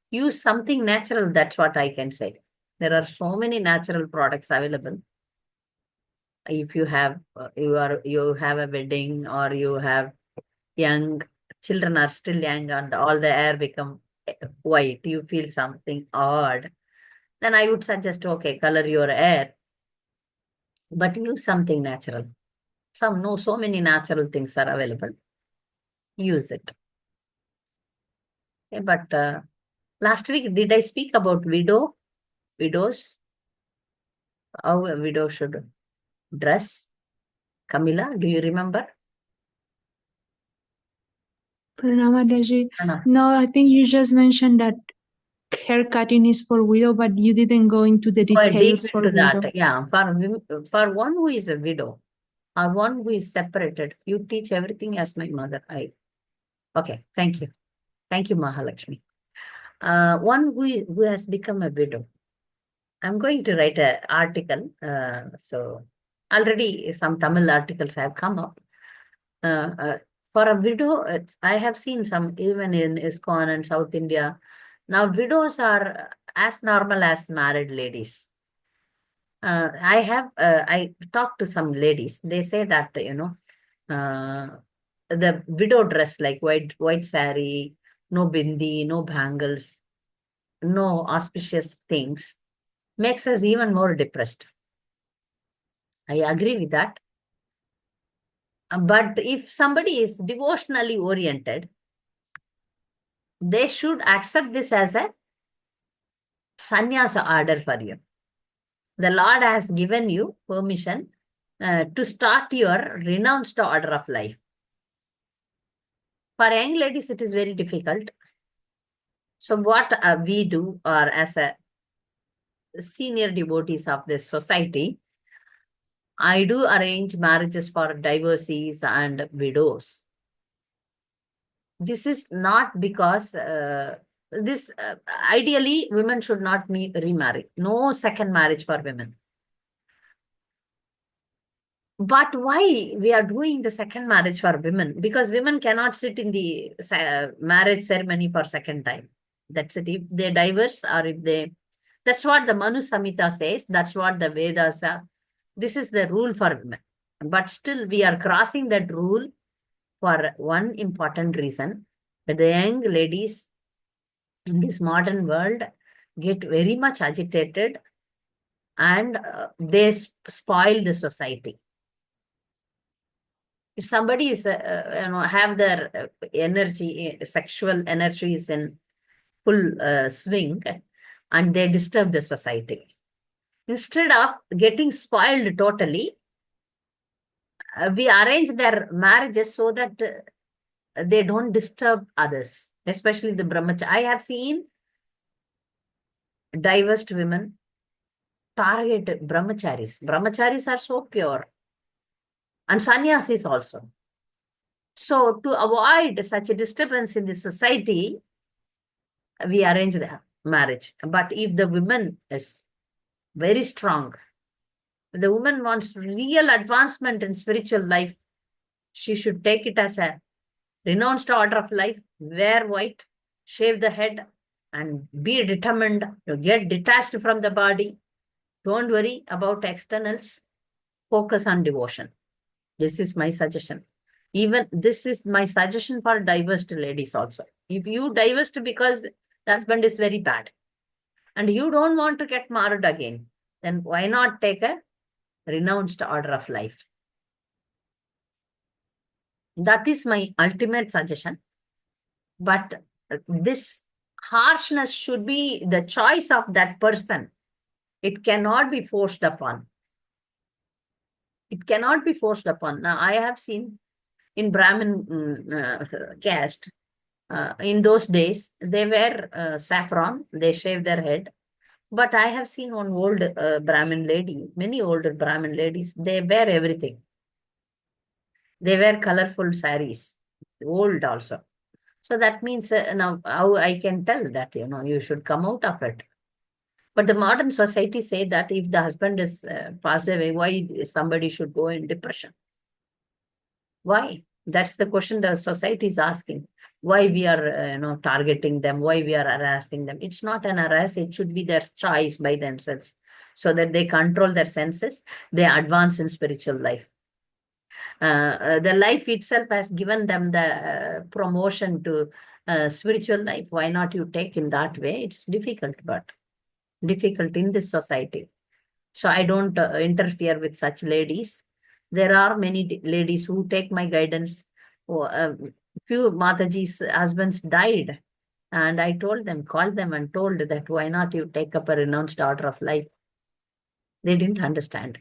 use something natural. That's what I can say. There are so many natural products available. If you have you have a wedding, or you have young children are still young and all the hair become white, you feel something odd, then I would suggest, okay, color your hair, but use something natural. So many natural things are available. Use it. Okay, but last week, did I speak about widows? How a widow should dress? Camilla, do you remember? Pranamadaji. Anna. No, I think you just mentioned that hair cutting is for widow, but you didn't go into the Go deep details for into widow. that. Yeah, for one who is a widow or one who is separated, you teach everything as my mother. Okay, thank you. Thank you, Mahalakshmi. One who has become a widow. I'm going to write an article. So already some Tamil articles have come up. For a widow, I have seen some even in ISKCON and South India. Now widows are as normal as married ladies. I talked to some ladies. They say that, the widow dress, like white sari, no bindi, no bangles, no auspicious things, makes us even more depressed. I agree with that. But if somebody is devotionally oriented, they should accept this as a sannyasa order for you. The Lord has given you permission to start your renounced order of life. For young ladies, it is very difficult. So what we do, or as a senior devotees of this society, I do arrange marriages for divorcees and widows. This is not because ideally women should not remarry. No second marriage for women. But why we are doing the second marriage for women? Because women cannot sit in the marriage ceremony for second time. That's it. If they divorce, or if they, that's what the Manu Samhita says. That's what the Vedas are. This is the rule for women. But still we are crossing that rule for one important reason. That the young ladies in this modern world get very much agitated, and they spoil the society. If somebody is, have their energy, sexual energy is in full swing, and they disturb the society. Instead of getting spoiled totally, we arrange their marriages so that they don't disturb others, especially the brahmachari. I have seen divorced women target brahmacharis. Brahmacharis are so pure, and sannyasis also. So to avoid such a disturbance in the society, we arrange the marriage. But if the woman is very strong, if the woman wants real advancement in spiritual life, she should take it as a renounced order of life, wear white. shave the head, and be determined to get detached from the body. Don't worry about externals. Focus on devotion. This is my suggestion. Even this is my suggestion for divorced ladies also. If you divorced because the husband is very bad and you don't want to get married again, then why not take a renounced order of life? That is my ultimate suggestion. But this harshness should be the choice of that person. It cannot be forced upon. It cannot be forced upon. Now, I have seen in Brahmin caste, in those days, they wear saffron, they shave their head. But I have seen one old Brahmin lady, many older Brahmin ladies, they wear everything. They wear colorful saris, old also. So that means now how I can tell that, you should come out of it. But the modern society say that if the husband is passed away, why somebody should go in depression? Why? That's the question the society is asking. Why we are, targeting them? Why we are harassing them? It's not an harass. It should be their choice by themselves, so that they control their senses. They advance in spiritual life. The life itself has given them the promotion to spiritual life. Why not you take in that way? It's difficult, but difficult in this society. So I don't interfere with such ladies. There are many ladies who take my guidance. Few Mataji's husbands died, and I told them, called them and told that why not you take up a renounced order of life. They didn't understand.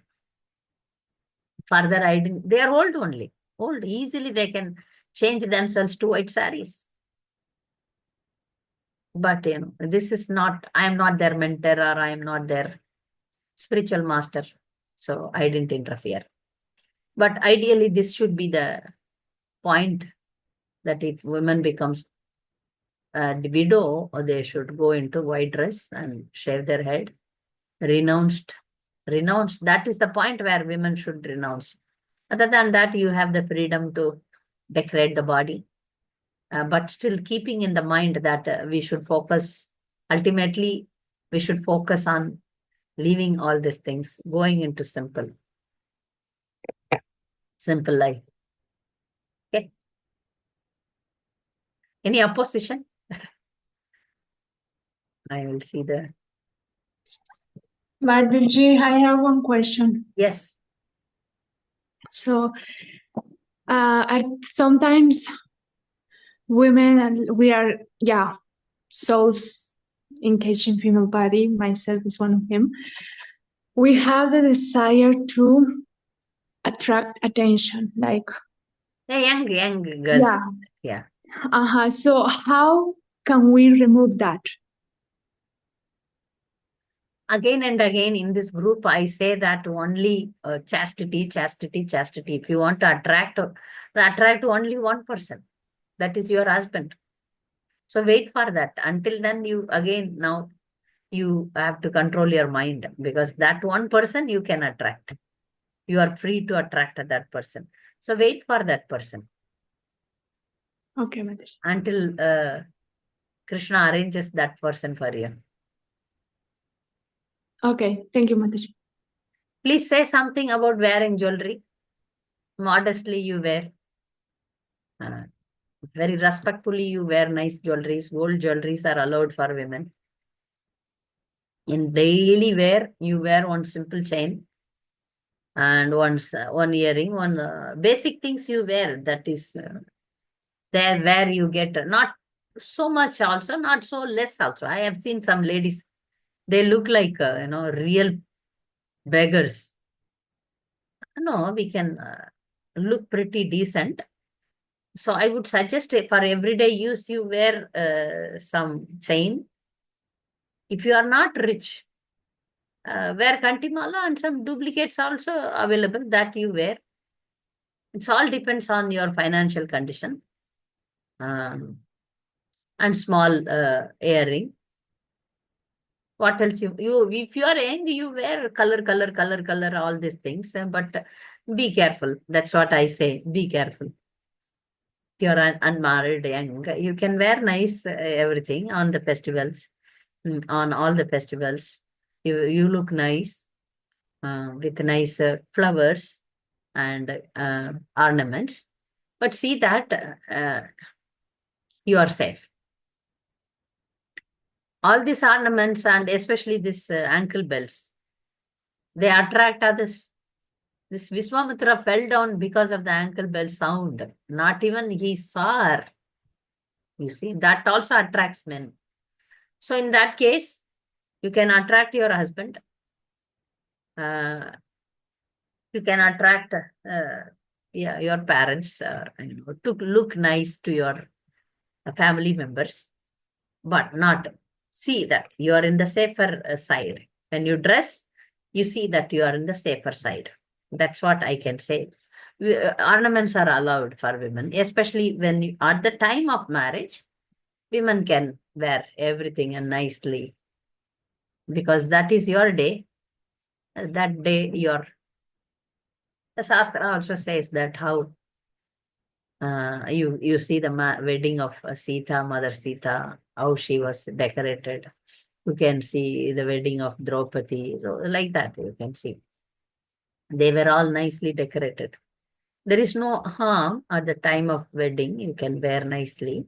Further, I didn't. They are old only. Old. Easily they can change themselves to white saris. But, this is not, I am not their mentor or I am not their spiritual master. So I didn't interfere. But ideally, this should be the point, that if women becomes a widow, they should go into white dress and shave their head. Renounced. That is the point where women should renounce. Other than that, you have the freedom to decorate the body, but still keeping in the mind that we should focus, ultimately, we should focus on leaving all these things, going into simple life. Okay. Any opposition? I will see the. Mataji, I have one question. Yes. So, sometimes women, and we are, souls engaged in female body, myself is one of them. We have the desire to attract attention, like Young girls. Yeah. So how can we remove that? Again and again in this group, I say that only chastity. If you want to attract only one person, that is your husband. So wait for that. Until then, now you have to control your mind, because that one person you can attract. You are free to attract that person. So wait for that person. Okay, Mataji. Until Krishna arranges that person for you. Okay, thank you, Mataji. Please say something about wearing jewelry. Modestly you wear. Very respectfully you wear nice jewelries. Gold jewelries are allowed for women. In daily wear, you wear one simple chain and one earring, one basic things you wear. That is there where you get not so much also, not so less also. I have seen some ladies, they look like, real beggars. No, we can look pretty decent. So I would suggest for everyday use, you wear some chain. If you are not rich, wear kantimala, and some duplicates also available that you wear. It all depends on your financial condition. And small earring. What else you if you are young, you wear color, all these things. But be careful. That's what I say. Be careful. you're unmarried, young, you can wear nice everything on the festivals, on all the festivals. You look nice with nice flowers and ornaments. But see that you are safe. All these ornaments and especially this ankle bells, they attract others. This Vishwamitra fell down because of the ankle bell sound. Not even he saw her. You see, that also attracts men. So in that case, you can attract your husband. You can attract your parents to look nice to your family members, but not see that you are in the safer side. When you dress, you see that you are in the safer side. That's what I can say. Ornaments are allowed for women, especially when at the time of marriage, women can wear everything and nicely because that is your day. That day, the Shastra also says that how you see the wedding of Sita, Mother Sita, how she was decorated. You can see the wedding of Draupadi, so like that you can see. They were all nicely decorated. There is no harm at the time of wedding. You can wear nicely.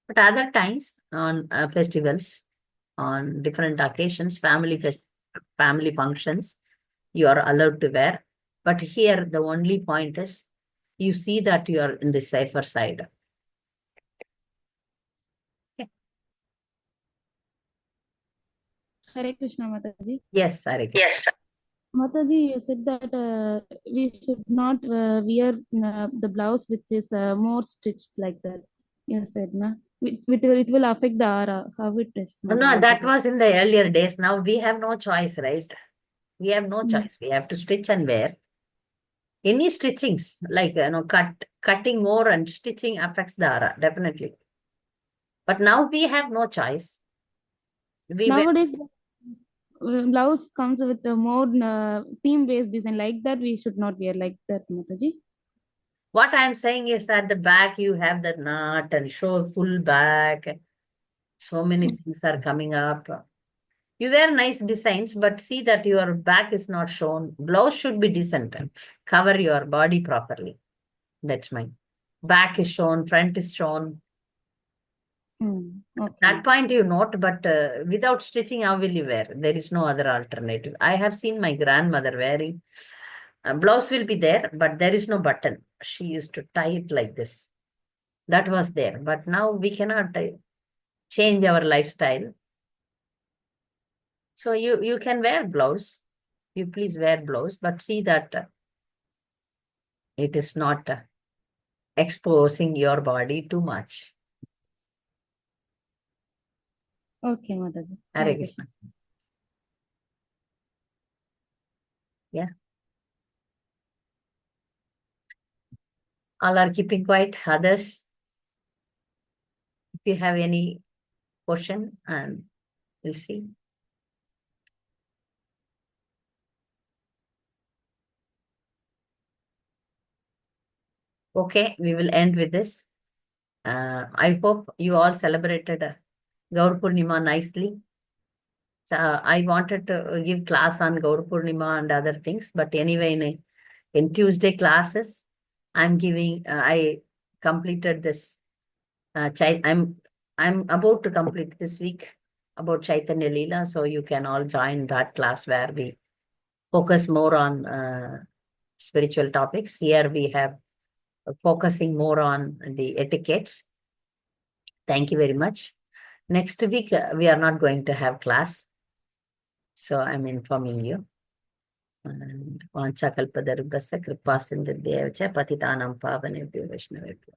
But other times on festivals, on different occasions, family functions, you are allowed to wear. But here the only point is you see that you are in the safer side. Okay. Hare Krishna, Mataji. Yes, Sarika. Yes. Mataji, you said that we should not wear the blouse which is more stitched like that. You said, na? It will affect the aura, how it is. No, that was in the earlier days. Now we have no choice, right? We have no choice. We have to stitch and wear. Any stitchings, like cutting more and stitching affects the aura, definitely. But now we have no choice. Nowadays, blouse comes with a more theme-based design. Like that, we should not wear like that, Mataji. What I am saying is at the back you have the knot and show full back. So many things are coming up. You wear nice designs, but see that your back is not shown. Blouse should be decent. Cover your body properly. That's mine. Back is shown, front is shown. Okay. That point you note, but without stitching, how will you wear? There is no other alternative. I have seen my grandmother wearing. Blouse will be there, but there is no button. She used to tie it like this. That was there. But now we cannot change our lifestyle. So you can wear blouse. You please wear blouse, but see that it is not exposing your body too much. Okay, Mataji. Hare Krishna. Yeah. All are keeping quiet. Others, if you have any question, and we'll see. Okay, we will end with this. I hope you all celebrated Gaur Purnima nicely. So I wanted to give class on Gaur Purnima and other things, but anyway, in Tuesday classes, I completed this. I'm about to complete this week about Chaitanya Leela, so you can all join that class where we focus more on spiritual topics. Here we have focusing more on the etiquettes. Thank you very much. Next week, we are not going to have class. So I'm informing you. And Vanchakalpadarubhasya kripa sindhubhya patitanam pavanebhyo vaishnavebhyo.